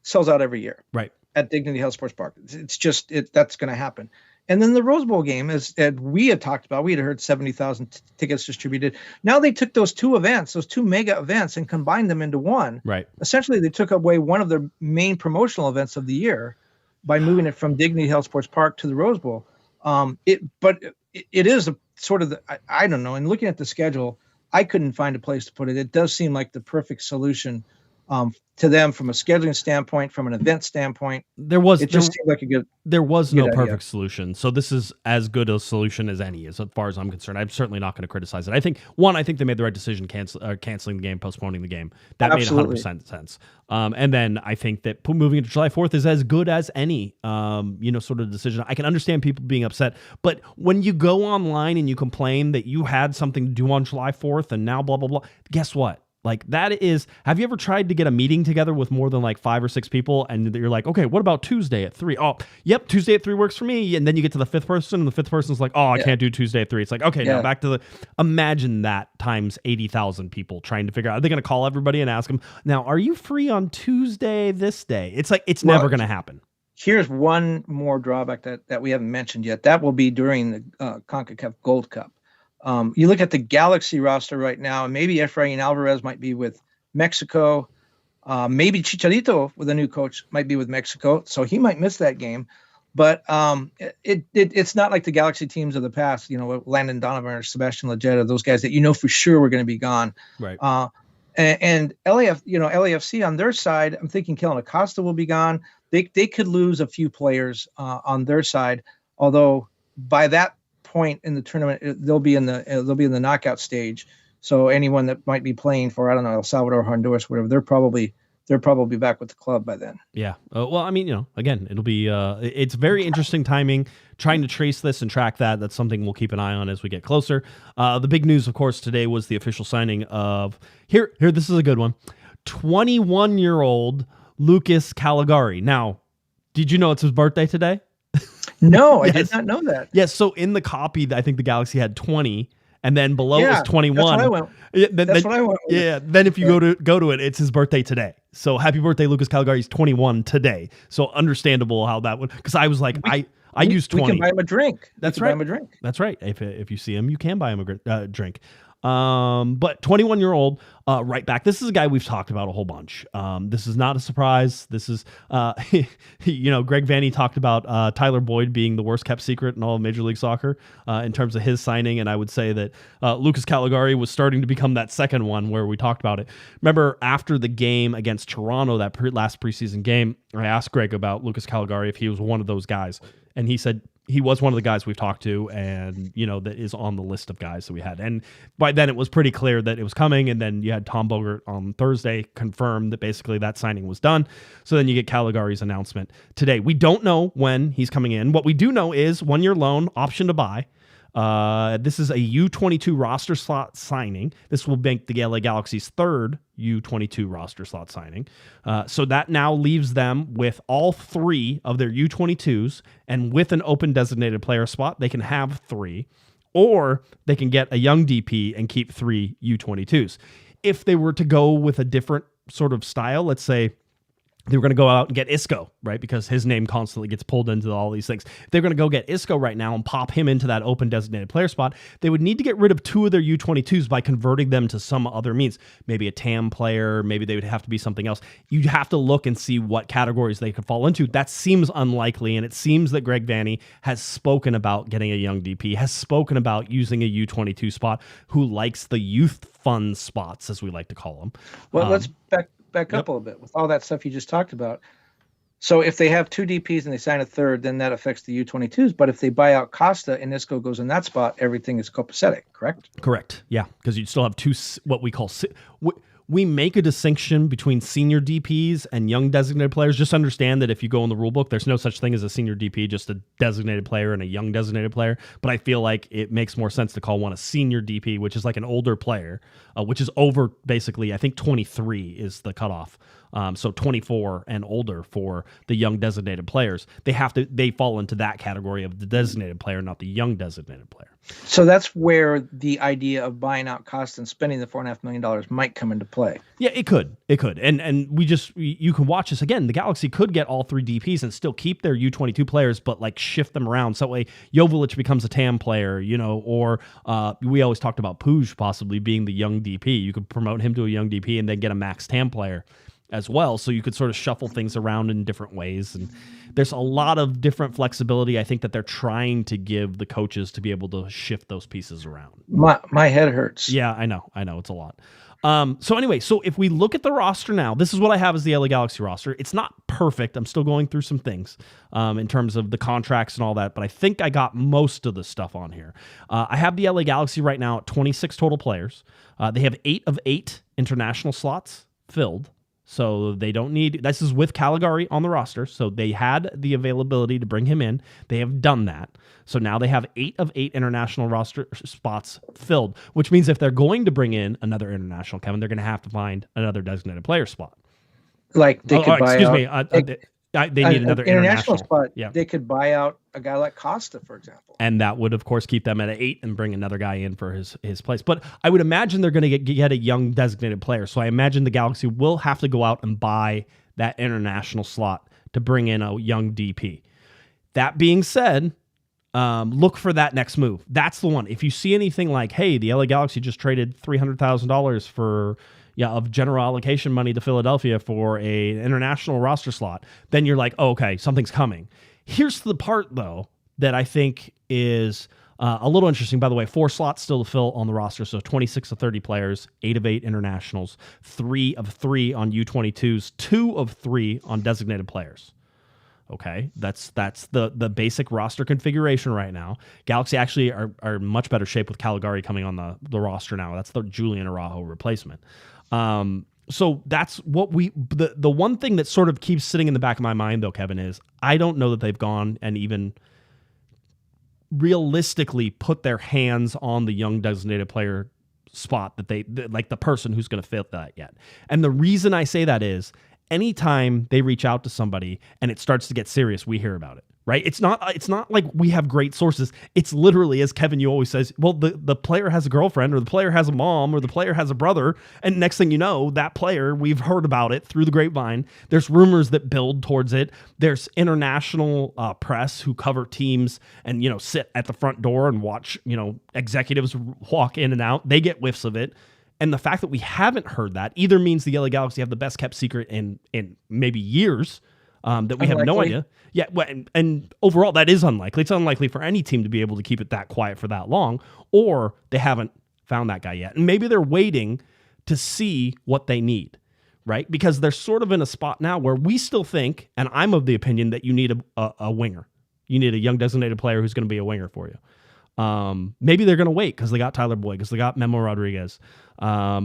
sells out every year. Right. At Dignity Health Sports Park. It's just that's going to happen. And then the Rose Bowl game, as we had talked about, we had heard 70,000 tickets distributed. Now they took those two mega events, and combined them into one. Right. Essentially, they took away one of their main promotional events of the year by moving it from Dignity Health Sports Park to the Rose Bowl. But it is a sort of I don't know. And looking at the schedule, I couldn't find a place to put it. It does seem like the perfect solution to them from a scheduling standpoint, from an event standpoint. Seemed like a good. There was no idea. Perfect solution, so this is as good a solution as any, as far as I'm concerned. I'm certainly not going to criticize it. I think they made the right decision canceling the game, postponing the game. That Absolutely. made 100% sense. And then I think that moving it to July 4th is as good as any, sort of decision. I can understand people being upset, but when you go online and you complain that you had something to do on July 4th and now blah blah blah, guess what? Like that is, have you ever tried to get a meeting together with more than like 5 or 6 people and you're like, okay, what about Tuesday at 3? Oh, yep, Tuesday at 3 works for me. And then you get to the 5th person and the 5th person's like, oh, I can't do Tuesday at 3. It's like, okay, now back to imagine that times 80,000 people trying to figure out, are they going to call everybody and ask them, now, are you free on Tuesday this day? It's like, it's never going to happen. Here's one more drawback that we haven't mentioned yet. That will be during the CONCACAF Gold Cup. You look at the Galaxy roster right now, and maybe Efrain Alvarez might be with Mexico. Maybe Chicharito, with a new coach, might be with Mexico, so he might miss that game. But it's not like the Galaxy teams of the past, Landon Donovan or Sebastian Lletget, those guys that for sure were going to be gone. Right. And LAFC on their side, I'm thinking Kellen Costa will be gone. They could lose a few players on their side, although by that point in the tournament they'll be in the knockout stage, so anyone that might be playing for El Salvador, Honduras, whatever, they're probably back with the club by then. Well, I mean, again, it'll be it's very interesting timing trying to trace this and track that. That's something we'll keep an eye on as we get closer. The big news, of course, today was the official signing of here this is a good one, 21-year-old Lucas Calegari. Now, did you know it's his birthday today? No, I did not know that. Yes, so in the copy, I think the Galaxy had 20, and then below it was 21. That's what I went. That's what I went. Yeah, then if you go to it, it's his birthday today. So happy birthday, Lucas Calegari. He's 21 today. So understandable how that would, because I was like, I used 20. We can buy him a drink. That's right. Buy him a drink. That's right. If you see him, you can buy him a drink. But 21-year-old right back. This is a guy we've talked about a whole bunch. This is not a surprise. This is, Greg Vanney talked about Tyler Boyd being the worst kept secret in all of Major League Soccer in terms of his signing. And I would say that Lucas Calegari was starting to become that second one where we talked about it. Remember after the game against Toronto, that last preseason game, I asked Greg about Lucas Calegari if he was one of those guys. And he said, he was one of the guys we've talked to and, that is on the list of guys that we had. And by then it was pretty clear that it was coming. And then you had Tom Bogert on Thursday confirm that basically that signing was done. So then you get Caligari's announcement today. We don't know when he's coming in. What we do know is 1-year loan, option to buy. This is a U22 roster slot signing. This will make the LA Galaxy's third U22 roster slot signing. So that now leaves them with all 3 of their U22s, and with an open designated player spot, they can have 3, or they can get a young DP and keep 3 U22s. If they were to go with a different sort of style, let's say they were going to go out and get Isco, right? Because his name constantly gets pulled into all these things. If they're going to go get Isco right now and pop him into that open designated player spot, they would need to get rid of 2 of their U22s by converting them to some other means. Maybe a TAM player, maybe they would have to be something else. You'd have to look and see what categories they could fall into. That seems unlikely, and it seems that Greg Vanney has spoken about getting a young DP, has spoken about using a U22 spot, who likes the youth fun spots, as we like to call them. Well, let's back back up a little bit with all that stuff you just talked about. So if they have 2 DPs and they sign a third, then that affects the U22s. But if they buy out Costa and Isco goes in that spot, everything is copacetic, correct? Correct. Yeah, because you'd still have two, what we call, we make a distinction between senior DPs and young designated players. Just understand that if you go in the rule book, there's no such thing as a senior DP, just a designated player and a young designated player. But I feel like it makes more sense to call one a senior DP, which is like an older player, which is over basically, I think 23 is the cutoff. So 24 and older for the young designated players. They fall into that category of the designated player, not the young designated player. So that's where the idea of buying out Costa and spending the $4.5 million might come into play. Yeah, it could. And you can watch this again. The Galaxy could get all 3 DPs and still keep their U22 players, but like shift them around. So that way Joveljic becomes a TAM player, or we always talked about Puig possibly being the young DP. You could promote him to a young DP and then get a max TAM player as well. So you could sort of shuffle things around in different ways. And there's a lot of different flexibility, I think, that they're trying to give the coaches to be able to shift those pieces around. My head hurts. Yeah, I know. It's a lot. So anyway, so if we look at the roster now, this is what I have as the LA Galaxy roster. It's not perfect. I'm still going through some things in terms of the contracts and all that, but I think I got most of the stuff on here. I have the LA Galaxy right now at 26 total players. They have 8 of 8 international slots filled. So they don't need, this is with Caligari on the roster. So they had the availability to bring him in. They have done that. So now they have 8 of 8 international roster spots filled, which means if they're going to bring in another international, Kevin, they're going to have to find another designated player spot. Like they could buy excuse out, me. They need another international spot. Yeah. They could buy out a guy like Costa, for example. And that would, of course, keep them at 8 and bring another guy in for his place. But I would imagine they're going to get a young designated player. So I imagine the Galaxy will have to go out and buy that international slot to bring in a young DP. That being said, look for that next move. That's the one. If you see anything like, hey, the LA Galaxy just traded $300,000 for of general allocation money to Philadelphia for a international roster slot, then you're like, oh, okay, something's coming. Here's the part, though, that I think is a little interesting. By the way, 4 slots still to fill on the roster, so 26 of 30 players, 8 of 8 internationals, 3 of 3 on U22s, 2 of 3 on designated players. Okay, that's the basic roster configuration right now. Galaxy actually are in much better shape with Caligari coming on the roster now. That's the Julian Araujo replacement. So that's what the one thing that sort of keeps sitting in the back of my mind, though, Kevin, is I don't know that they've gone and even realistically put their hands on the young designated player spot that like the person who's going to fit that yet. And the reason I say that is anytime they reach out to somebody and it starts to get serious, we hear about it. Right? It's not like we have great sources. It's literally, as Kevin, you always says, well, the player has a girlfriend or the player has a mom or the player has a brother. And next thing you know, that player, we've heard about it through the grapevine. There's rumors that build towards it. There's international press who cover teams and, sit at the front door and watch, executives walk in and out. They get whiffs of it. And the fact that we haven't heard that either means the LA Galaxy have the best kept secret in maybe years. That we have no idea. Yeah, and overall, that is unlikely. It's unlikely for any team to be able to keep it that quiet for that long, or they haven't found that guy yet. And maybe they're waiting to see what they need, right? Because they're sort of in a spot now where we still think, and I'm of the opinion that you need a winger. You need a young designated player who's going to be a winger for you. Maybe they're going to wait because they got Tyler Boyd, because they got Memo Rodriguez,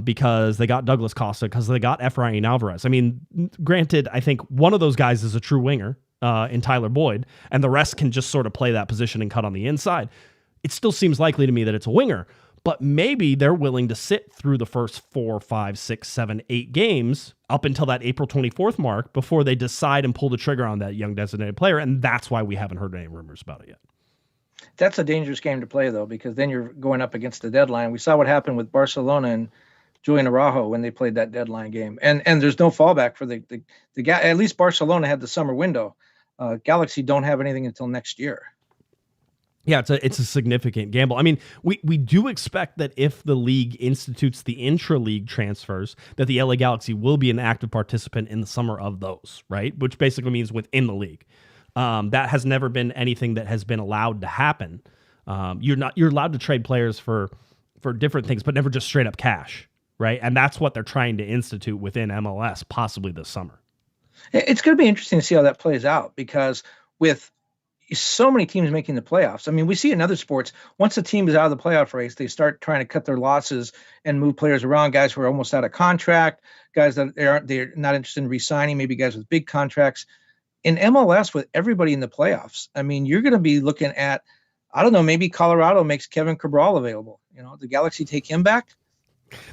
because they got Douglas Costa, because they got Efrain Alvarez. I mean, granted, I think one of those guys is a true winger in Tyler Boyd, and the rest can just sort of play that position and cut on the inside. It still seems likely to me that it's a winger, but maybe they're willing to sit through the first 4, 5, 6, 7, 8 games up until that April 24th mark before they decide and pull the trigger on that young designated player, and that's why we haven't heard any rumors about it yet. That's a dangerous game to play, though, because then you're going up against the deadline. We saw what happened with Barcelona and Julian Araujo when they played that deadline game. And there's no fallback for the at least Barcelona had the summer window. Galaxy don't have anything until next year. Yeah, it's a significant gamble. I mean, we do expect that if the league institutes the intra-league transfers, that the LA Galaxy will be an active participant in the summer of those, right? Which basically means within the league. That has never been anything that has been allowed to happen. You're allowed to trade players for different things, but never just straight up cash, right? And that's what they're trying to institute within MLS, possibly this summer. It's going to be interesting to see how that plays out, because with so many teams making the playoffs, I mean, we see in other sports, once a team is out of the playoff race, they start trying to cut their losses and move players around, guys who are almost out of contract, guys that they're not interested in re-signing, maybe guys with big contracts. In MLS, with everybody in the playoffs, I mean, you're going to be looking at, I don't know, maybe Colorado makes Kevin Cabral available. The Galaxy take him back.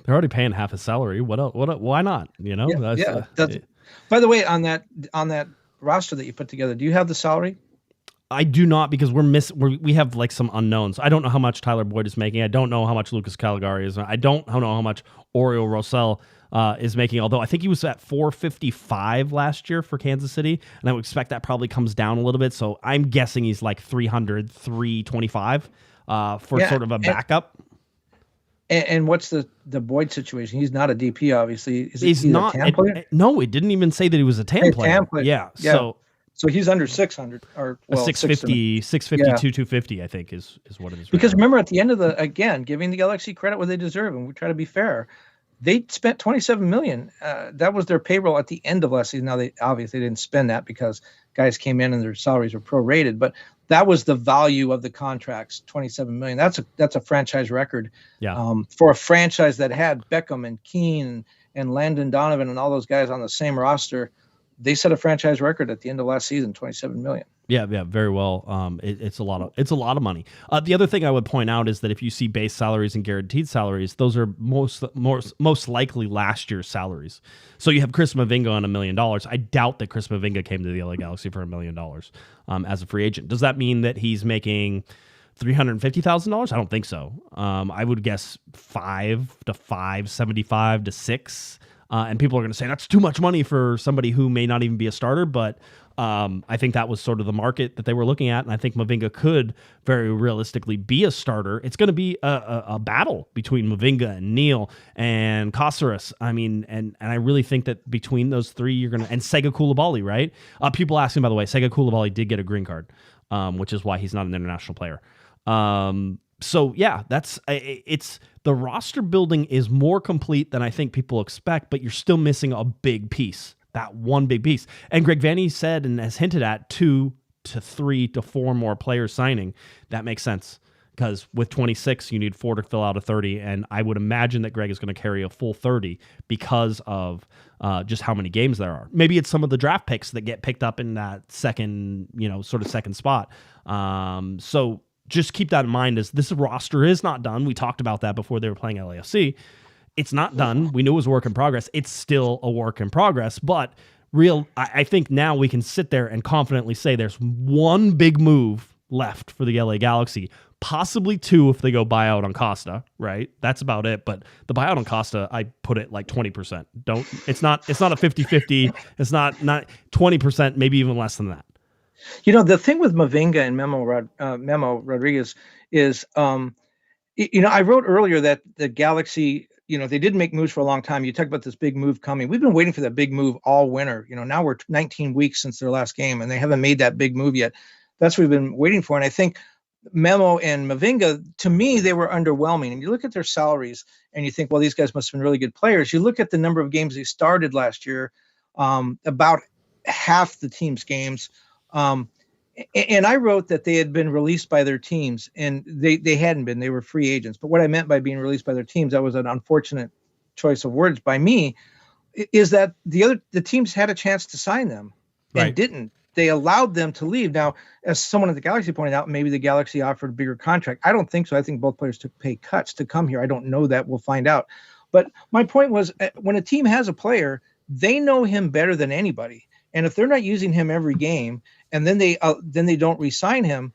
They're already paying half his salary. What else? Why not? By the way, on that roster that you put together, do you have the salary? I do not, because we have like some unknowns. I don't know how much Tyler Boyd is making. I don't know how much Lucas Calegari is. I don't know how much Oriol Rosell is making, although I think he was at $455 last year for Kansas City, and I would expect that probably comes down a little bit. So I'm guessing he's like $325 for sort of a backup. And what's the Boyd situation? He's not a DP, obviously. He's not a TAM player? No, it didn't even say that he was a TAM player. Yeah. So he's under 600 or 650, 250, I think is what it is. Because remember, at the end of giving the Galaxy credit where they deserve, and we try to be fair, they spent $27 million. That was their payroll at the end of last season. Now they obviously didn't spend that because guys came in and their salaries were prorated, but that was the value of the contracts, $27 million. That's a franchise record. Yeah. For a franchise that had Beckham and Keane and Landon Donovan and all those guys on the same roster, they set a franchise record at the end of last season, $27 million. Yeah, very well. It's a lot of money. The other thing I would point out is that if you see base salaries and guaranteed salaries, those are most likely last year's salaries. So you have Chris Mavinga on $1 million. I doubt that Chris Mavinga came to the LA Galaxy for $1 million as a free agent. Does that mean that he's making $350,000? I don't think so. I would guess $5 to $5.75 to $6. And people are going to say that's too much money for somebody who may not even be a starter, but I think that was sort of the market that they were looking at, and I think Mavinga could very realistically be a starter. It's going to be a battle between Mavinga and Neal and Caceres. I mean, and I really think that between those three, you're going to, and Sega Coulibaly, right? People asking, by the way, Sega Coulibaly did get a green card, which is why he's not an international player. So yeah, it's the roster building is more complete than I think people expect, but you're still missing a big piece, that one big piece. And Greg Vanney said and has hinted at 2 to 3 to 4 more players signing. That makes sense because with 26, you need 4 to fill out a 30. And I would imagine that Greg is going to carry a full 30 because of just how many games there are. Maybe it's some of the draft picks that get picked up in that second spot. So just keep that in mind as this roster is not done. We talked about that before they were playing LAFC. It's not done. We knew it was a work in progress. It's still a work in progress, but I think now we can sit there and confidently say there's one big move left for the LA Galaxy, possibly 2 if they go buyout on Costa, right? That's about it. But the buyout on Costa, I put it like 20%. It's not a 50-50. It's not 20%, maybe even less than that. The thing with Mavinga and Memo Rodriguez is, I wrote earlier that the Galaxy, they didn't make moves for a long time. You talk about this big move coming. We've been waiting for that big move all winter. Now we're 19 weeks since their last game, and they haven't made that big move yet. That's what we've been waiting for. And I think Memo and Mavinga, to me, they were underwhelming. And you look at their salaries, and you think, well, these guys must have been really good players. You look at the number of games they started last year, about half the team's games. And I wrote that they had been released by their teams, and they hadn't been. They were free agents. But what I meant by being released by their teams, that was an unfortunate choice of words by me, is that the teams had a chance to sign them and didn't. They allowed them to leave. Now, as someone at the Galaxy pointed out, maybe the Galaxy offered a bigger contract. I don't think so. I think both players took pay cuts to come here. I don't know that. We'll find out. But my point was, when a team has a player, they know him better than anybody. And if they're not using him every game, and then they don't re-sign him,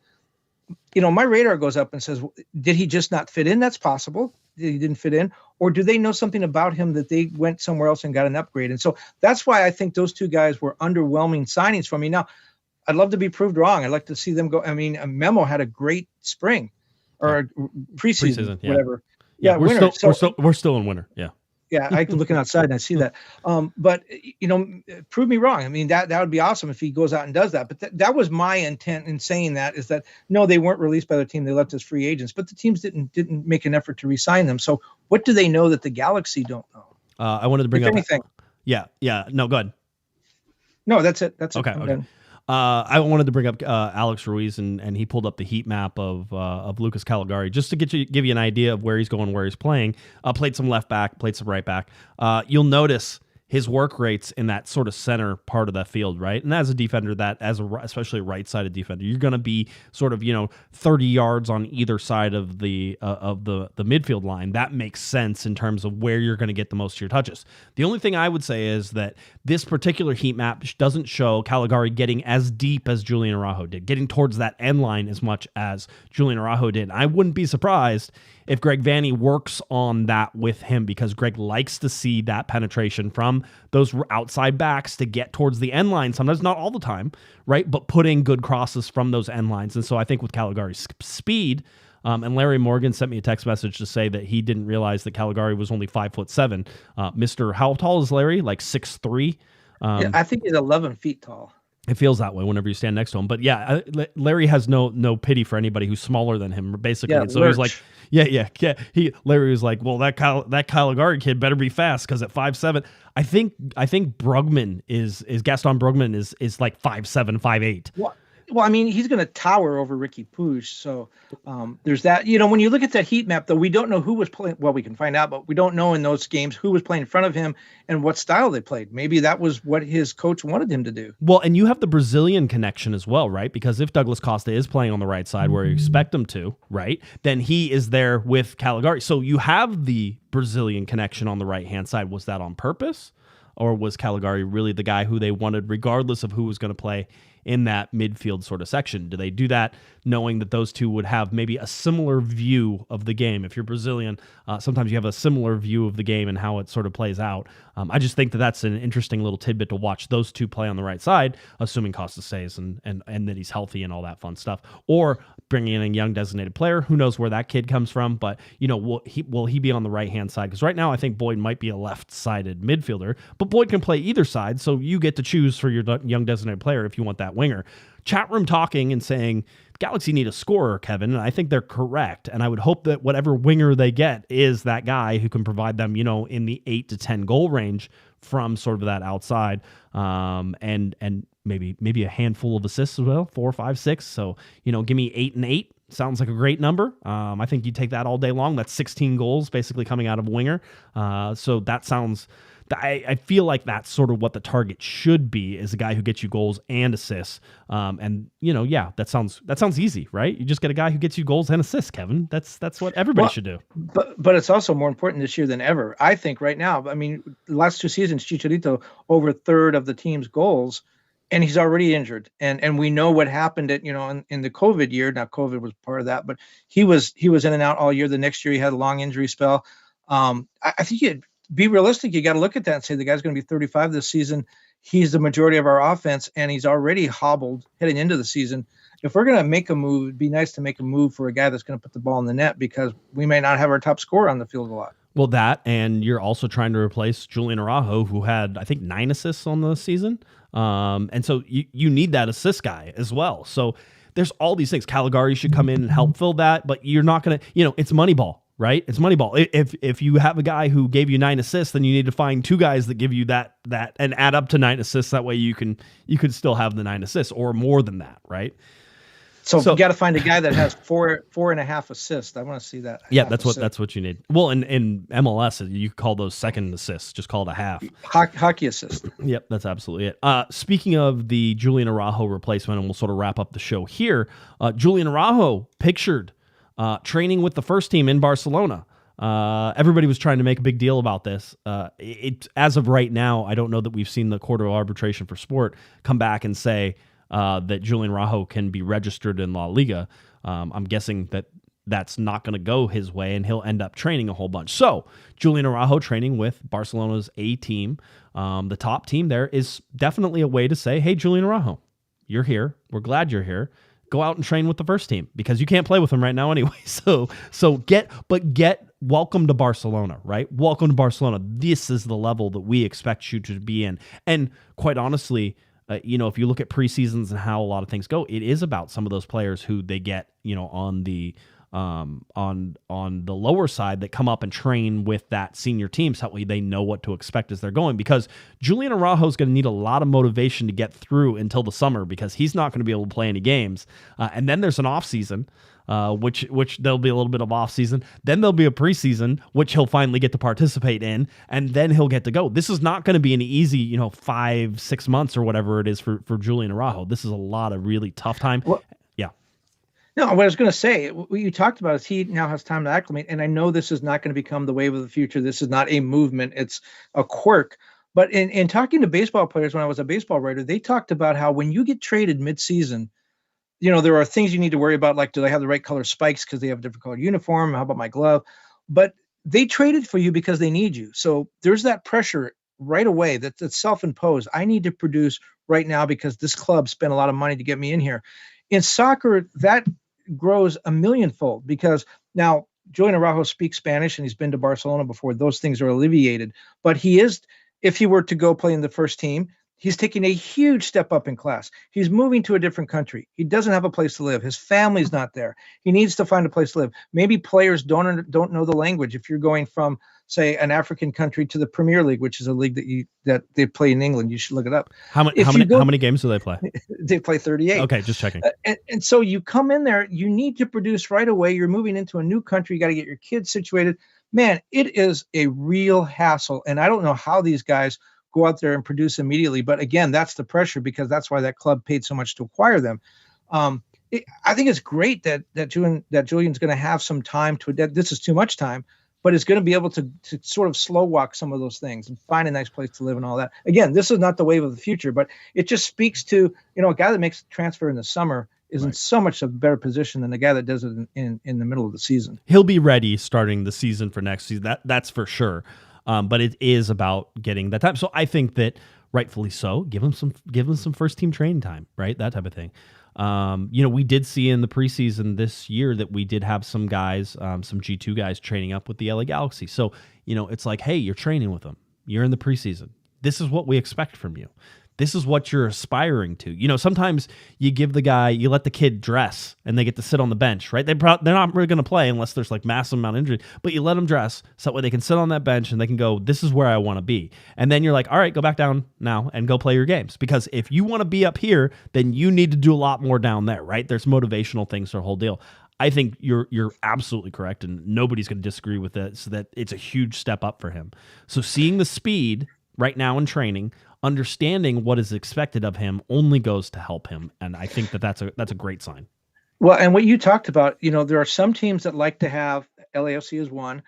my radar goes up and says, did he just not fit in? That's possible. He didn't fit in, or do they know something about him that they went somewhere else and got an upgrade? And so that's why I think those two guys were underwhelming signings for me. Now, I'd love to be proved wrong. I'd like to see them go. I mean, Memo had a great spring or preseason, whatever. Yeah, we're still in winter. Yeah. Yeah, I'm looking outside and I see that. But prove me wrong. I mean, that would be awesome if he goes out and does that. But that was my intent in saying that, is that no, they weren't released by their team. They left as free agents, but the teams didn't make an effort to re-sign them. So what do they know that the Galaxy don't know? I wanted to bring up anything. Yeah. No, go ahead. No, that's it. That's okay. it. Okay. I wanted to bring up Alex Ruiz, and he pulled up the heat map of Lucas Calegari just to give you an idea of where he's going, where he's playing. Played some left back, played some right back. You'll notice his work rates in that sort of center part of that field, right? And as a defender, especially a right-sided defender, you're going to be sort of 30 yards on either side of the midfield line. That makes sense in terms of where you're going to get the most of your touches. The only thing I would say is that this particular heat map doesn't show Caligari getting as deep as Julian Araujo did, getting towards that end line as much as Julian Araujo did. I wouldn't be surprised if Greg Vanny works on that with him, because Greg likes to see that penetration from those outside backs to get towards the end line. Sometimes, not all the time, right? But putting good crosses from those end lines. And so I think with Caligari's speed, and Larry Morgan sent me a text message to say that he didn't realize that Caligari was only 5'7". Mr. How tall is Larry? Like 6'3"? Yeah, I think he's 11 feet tall. It feels that way whenever you stand next to him. But yeah, Larry has no pity for anybody who's smaller than him, basically. Yeah, and so he's like, yeah. Larry was like, well, that Caligari kid better be fast, because at 5'7", I think Brugman is Gaston Brugman is like 5'7", 5'8". Well, I mean, he's going to tower over Ricky Puig. So there's that. When you look at that heat map, though, we don't know who was playing. Well, we can find out, but we don't know in those games who was playing in front of him and what style they played. Maybe that was what his coach wanted him to do. Well, and you have the Brazilian connection as well, right? Because if Douglas Costa is playing on the right side where you expect him to, right, then he is there with Caligari. So you have the Brazilian connection on the right-hand side. Was that on purpose? Or was Caligari really the guy who they wanted, regardless of who was going to play in that midfield sort of section? Do they do that knowing that those two would have maybe a similar view of the game? If you're Brazilian, sometimes you have a similar view of the game and how it sort of plays out. I just think that that's an interesting little tidbit to watch those two play on the right side, assuming Costa stays and that he's healthy and all that fun stuff. Or bringing in a young designated player. Who knows where that kid comes from? But, will he be on the right-hand side? Because right now I think Boyd might be a left-sided midfielder, but Boyd can play either side, so you get to choose for your young designated player if you want that winger. Chat room talking and saying Galaxy need a scorer, Kevin, and I think they're correct. And I would hope that whatever winger they get is that guy who can provide them, in the 8 to 10 goal range from sort of that outside, and maybe a handful of assists as well, 4, 5, 6. So give me 8 and 8. Sounds like a great number. I think you take that all day long. That's 16 goals basically coming out of a winger. So that sounds. I feel like that's sort of what the target should be, is a guy who gets you goals and assists. That sounds easy, right? You just get a guy who gets you goals and assists, Kevin. That's what everybody should do. But it's also more important this year than ever, I think, right now. I mean, the last 2 seasons, Chicharito over a third of the team's goals, and he's already injured. And we know what happened in the COVID year. Now, COVID was part of that, but he was in and out all year. The next year, he had a long injury spell. I think be realistic. You got to look at that and say the guy's going to be 35 this season. He's the majority of our offense, and he's already hobbled heading into the season. If we're going to make a move, it'd be nice to make a move for a guy that's going to put the ball in the net, because we may not have our top scorer on the field a lot. Well, that, and you're also trying to replace Julian Araujo, who had, I think, 9 assists on the season. And so you need that assist guy as well. So there's all these things. Caligari should come in and help fill that, but you're not going to, it's Moneyball. Right? It's Moneyball. If you have a guy who gave you 9 assists, then you need to find 2 guys that give you that and add up to 9 assists. That way you could still have the 9 assists or more than that, right? So you got to find a guy that has 4.5 assists. I want to see that. Yeah, that's what you need. Well, in MLS, you call those second assists. Just call it a half. Hockey assist. Yep, that's absolutely it. Speaking of the Julian Araujo replacement, and we'll sort of wrap up the show here. Julian Araujo pictured training with the first team in Barcelona. Everybody was trying to make a big deal about this. As of right now, I don't know that we've seen the Court of Arbitration for Sport come back and say that Julian Araujo can be registered in La Liga. I'm guessing that that's not going to go his way, and he'll end up training a whole bunch. So Julian Araujo training with Barcelona's A team, the top team there, is definitely a way to say, hey, Julian Araujo, you're here. We're glad you're here. Go out and train with the first team, because you can't play with them right now anyway. So get welcome to Barcelona, right? Welcome to Barcelona. This is the level that we expect you to be in. And quite honestly, if you look at preseasons and how a lot of things go, it is about some of those players who they get, on the lower side that come up and train with that senior team, so that way they know what to expect as they're going. Because Julian Araujo is going to need a lot of motivation to get through until the summer, because he's not going to be able to play any games. And then there's an offseason, which there'll be a little bit of offseason. Then there'll be a preseason, which he'll finally get to participate in, and then he'll get to go. This is not going to be an easy, 5-6 months or whatever it is for Julian Araujo. This is a lot of really tough time. Well, no, what I was going to say, what you talked about is he now has time to acclimate. And I know this is not going to become the wave of the future. This is not a movement. It's a quirk. But in talking to baseball players, when I was a baseball writer, they talked about how when you get traded midseason, there are things you need to worry about, like, do they have the right color spikes because they have a different color uniform? How about my glove? But they traded for you because they need you. So there's that pressure right away that's self-imposed. I need to produce right now because this club spent a lot of money to get me in here. In soccer, that grows a millionfold, because now Julian Araujo speaks Spanish and he's been to Barcelona before. Those things are alleviated. But if he were to go play in the first team, he's taking a huge step up in class. He's moving to a different country. He doesn't have a place to live. His family's not there. He needs to find a place to live. Maybe players don't know the language. If you're going from, say, an African country to the Premier League, which is a league that they play in England, you should look it up. How many games do they play? They play 38. Okay, just checking. And so you come in there, you need to produce right away. You're moving into a new country. You got to get your kids situated. Man, it is a real hassle. And I don't know how these guys go out there and produce immediately. But again, that's the pressure, because that's why that club paid so much to acquire them. I think it's great that Julian's going to have some time to adapt. This is too much time, but it's going to be able to sort of slow walk some of those things and find a nice place to live and all that. Again, this is not the wave of the future, but it just speaks to, a guy that makes the transfer in the summer is in so much a better position than the guy that does it in the middle of the season. He'll be ready starting the season for next season. That's for sure. But it is about getting that time. So I think that rightfully so, give him some first team training time, right? That type of thing. We did see in the preseason this year that we did have some guys, some G2 guys training up with the LA Galaxy. So, it's like, hey, you're training with them. You're in the preseason. This is what we expect from you. This is what you're aspiring to. Sometimes you let the kid dress and they get to sit on the bench, right? They're not really going to play unless there's like massive amount of injury, but you let them dress so that way they can sit on that bench and they can go, this is where I want to be. And then you're like, all right, go back down now and go play your games. Because if you want to be up here, then you need to do a lot more down there, right? There's motivational things for the whole deal. I think you're absolutely correct, and nobody's going to disagree with it, so that it's a huge step up for him. So seeing the speed right now in training, understanding what is expected of him only goes to help him. And I think that's a great sign. Well, and what you talked about, there are some teams that like to have LAFC as one.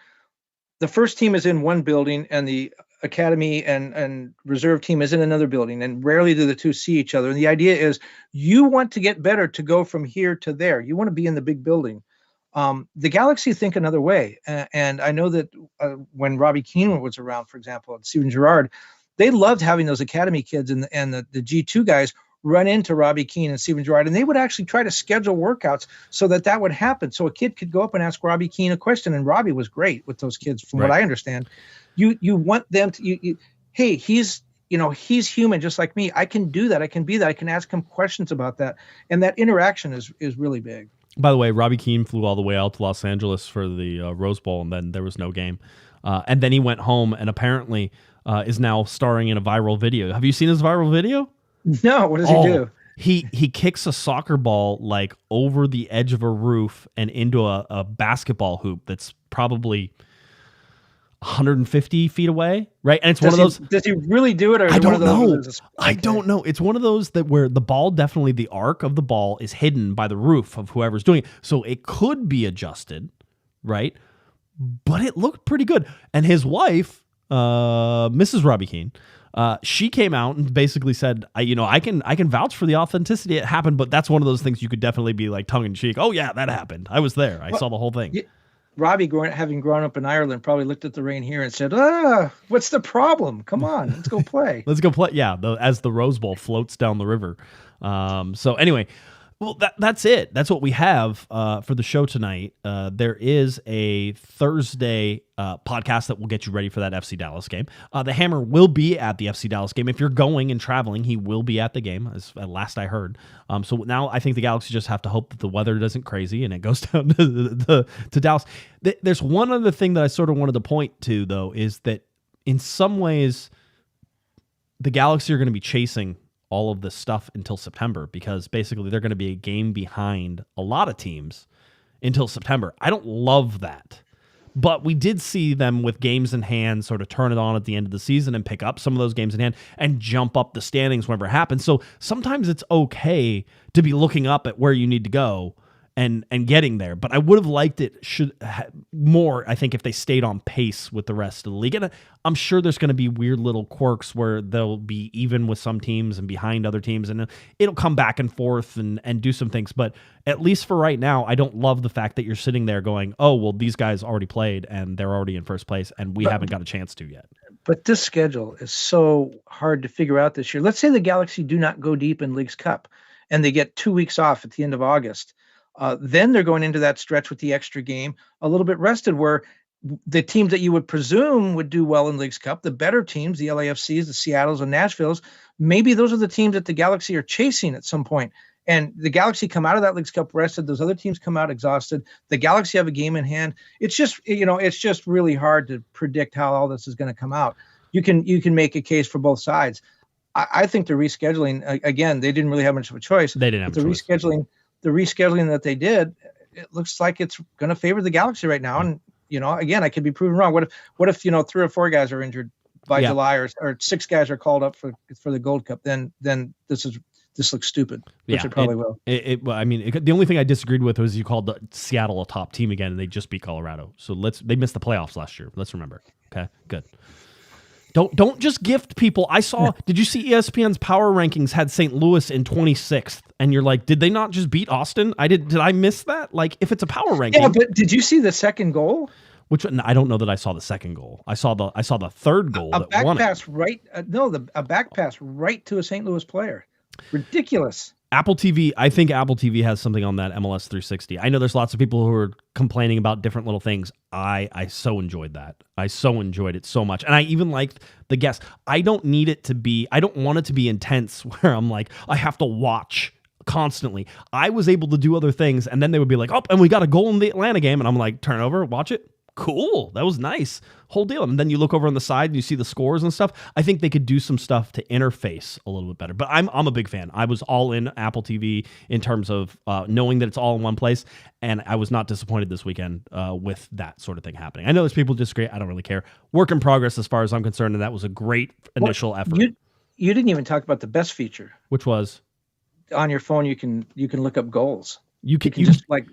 The first team is in one building and the academy and reserve team is in another building, and rarely do the two see each other. And the idea is you want to get better to go from here to there. You want to be in the big building. The Galaxy think another way. And I know that when Robbie Keane was around, for example, and Steven Gerrard, they loved having those academy kids and the G2 guys run into Robbie Keane and Steven Gerrard, and they would actually try to schedule workouts so that would happen. So a kid could go up and ask Robbie Keane a question, and Robbie was great with those kids, from what I understand. You want them to, hey, he's human just like me. I can do that. I can be that. I can ask him questions about that. And that interaction is really big. By the way, Robbie Keane flew all the way out to Los Angeles for the Rose Bowl, and then there was no game. And then he went home and apparently is now starring in a viral video. Have you seen his viral video? No. What does he do? He kicks a soccer ball like over the edge of a roof and into a basketball hoop that's probably 150 feet away, right? And it's one of those. Does he really do it? Or I don't know. I don't know. It's one of those that where the ball, definitely the arc of the ball is hidden by the roof of whoever's doing it. So it could be adjusted, right? But it looked pretty good. And his wife, Mrs. Robbie Keane, she came out and basically said, I can vouch for the authenticity. It happened, but that's one of those things you could definitely be like tongue in cheek. Oh yeah, that happened. I was there. I saw the whole thing. Yeah. Robbie, having grown up in Ireland, probably looked at the rain here and said, what's the problem? Come on, let's go play. Let's go play. Yeah, as the Rose Bowl floats down the river. So anyway, Well, that's it. That's what we have for the show tonight. There is a Thursday podcast that will get you ready for that FC Dallas game. The Hammer will be at the FC Dallas game. If you're going and traveling, he will be at the game, as at last I heard. So now I think the Galaxy just have to hope that the weather isn't crazy and it goes down to Dallas. There's one other thing that I sort of wanted to point to, though, is that in some ways the Galaxy are going to be chasing all of this stuff until September, because basically they're going to be a game behind a lot of teams until September. I don't love that, but we did see them with games in hand sort of turn it on at the end of the season and pick up some of those games in hand and jump up the standings whenever it happens. So sometimes it's okay to be looking up at where you need to go and getting there. But I would have liked it more, I think, if they stayed on pace with the rest of the league. And I'm sure there's going to be weird little quirks where they'll be even with some teams and behind other teams, and it'll come back and forth and do some things. But at least for right now, I don't love the fact that you're sitting there going, oh, well, these guys already played and they're already in first place and we haven't got a chance to yet. But this schedule is so hard to figure out this year. Let's say the Galaxy do not go deep in Leagues Cup and they get 2 weeks off at the end of August. Then they're going into that stretch with the extra game a little bit rested, where the teams that you would presume would do well in Leagues Cup, the better teams, the LAFCs, the Seattles, and Nashvilles, maybe those are the teams that the Galaxy are chasing at some point. And the Galaxy come out of that Leagues Cup rested. Those other teams come out exhausted. The Galaxy have a game in hand. It's just, it's just really hard to predict how all this is going to come out. You can make a case for both sides. I think the rescheduling, again, they didn't really have much of a choice. They didn't have a choice. The rescheduling that they did, it looks like it's going to favor the Galaxy right now. And, again, I could be proven wrong. What if 3 or 4 guys are injured by July or 6 guys are called up for the Gold Cup? Then this looks stupid, which it probably will. The only thing I disagreed with was you called the Seattle a top team again, and they just beat Colorado. So they missed the playoffs last year. Let's remember. Okay, good. Don't just gift people. Did you see ESPN's power rankings had St. Louis in 26th? And you're like, did they not just beat Austin? Did I miss that? Like, if it's a power ranking. Yeah, but did you see the second goal? Which one? I don't know that I saw the second goal. I saw the third goal that won it. A back pass right to a St. Louis player. Ridiculous. Apple TV, I think Apple TV has something on that MLS 360. I know there's lots of people who are complaining about different little things. I so enjoyed that. I so enjoyed it so much. And I even liked the guests. I don't want it to be intense where I'm like, I have to watch constantly. I was able to do other things, and then they would be like, oh, and we got a goal in the Atlanta game. And I'm like, turn over, watch it. Cool. That was nice. Whole deal. And then you look over on the side and you see the scores and stuff. I think they could do some stuff to interface a little bit better. But I'm a big fan. I was all in Apple TV in terms of knowing that it's all in one place. And I was not disappointed this weekend with that sort of thing happening. I know there's people who disagree. I don't really care. Work in progress as far as I'm concerned. And that was a great initial effort. You didn't even talk about the best feature. Which was? On your phone, you can look up goals. You can just like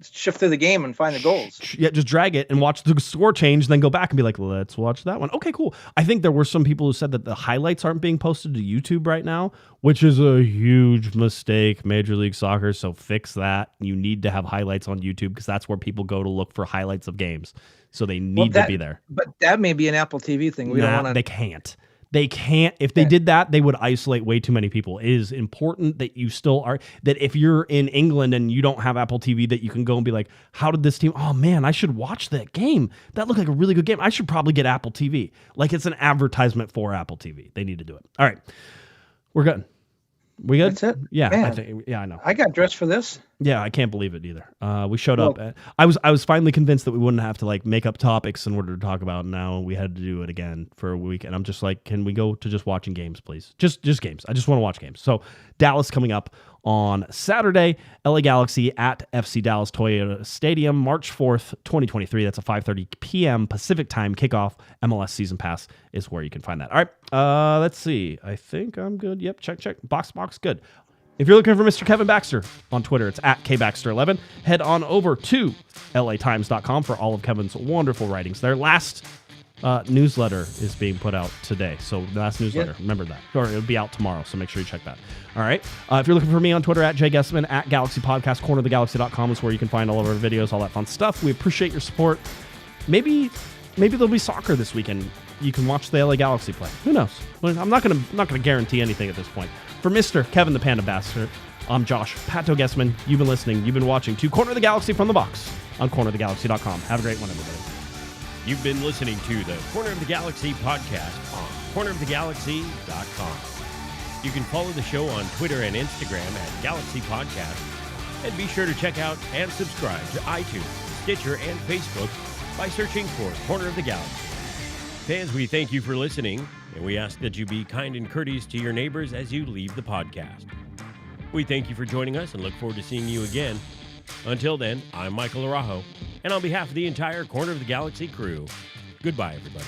shift through the game and find the goals. Yeah, just drag it and watch the score change, then go back and be like, let's watch that one. Okay, cool. I think there were some people who said that the highlights aren't being posted to YouTube right now, which is a huge mistake, Major League Soccer. So fix that. You need to have highlights on YouTube because that's where people go to look for highlights of games. So they need to be there. But that may be an Apple TV thing. They can't. They can't. If they did that, they would isolate way too many people. It is important that you still are, that if you're in England and you don't have Apple TV, that you can go and be like, how did this team, oh man, I should watch that game. That looked like a really good game. I should probably get Apple TV. Like it's an advertisement for Apple TV. They need to do it. All right. We're good. We good? That's it? Yeah. Man, I know. I got dressed for this. Yeah, I can't believe it either. We showed up. I was finally convinced that we wouldn't have to like make up topics in order to talk about. Now we had to do it again for a week, and I'm just like, can we go to just watching games, please? Just games. I just want to watch games. So Dallas coming up on Saturday. LA Galaxy at FC Dallas Toyota Stadium, March 4th, 2023. That's a 5:30 p.m. Pacific time kickoff. MLS Season Pass is where you can find that. All right. Let's see. I think I'm good. Yep. Check. Box. Good. If you're looking for Mr. Kevin Baxter on Twitter, it's at KBaxter11. Head on over to latimes.com for all of Kevin's wonderful writings. Their last newsletter is being put out today. So the last newsletter, remember that. Or it'll be out tomorrow, so make sure you check that. All right. If you're looking for me on Twitter, at Guesman, at Galaxy Podcast, cornerofthegalaxy.com is where you can find all of our videos, all that fun stuff. We appreciate your support. Maybe there'll be soccer this weekend. You can watch the LA Galaxy play. Who knows? I'm not gonna guarantee anything at this point. For Mr. Kevin the Panda Baxter, I'm Josh, Pato Guesman. You've been listening. You've been watching to Corner of the Galaxy from the Box on cornerofthegalaxy.com. Have a great one, everybody. You've been listening to the Corner of the Galaxy podcast on cornerofthegalaxy.com. You can follow the show on Twitter and Instagram at Galaxy Podcast. And be sure to check out and subscribe to iTunes, Stitcher, and Facebook by searching for Corner of the Galaxy. Fans, we thank you for listening, and we ask that you be kind and courteous to your neighbors as you leave the podcast. We thank you for joining us and look forward to seeing you again. Until then, I'm Michael Araujo, and on behalf of the entire Corner of the Galaxy crew, goodbye, everybody.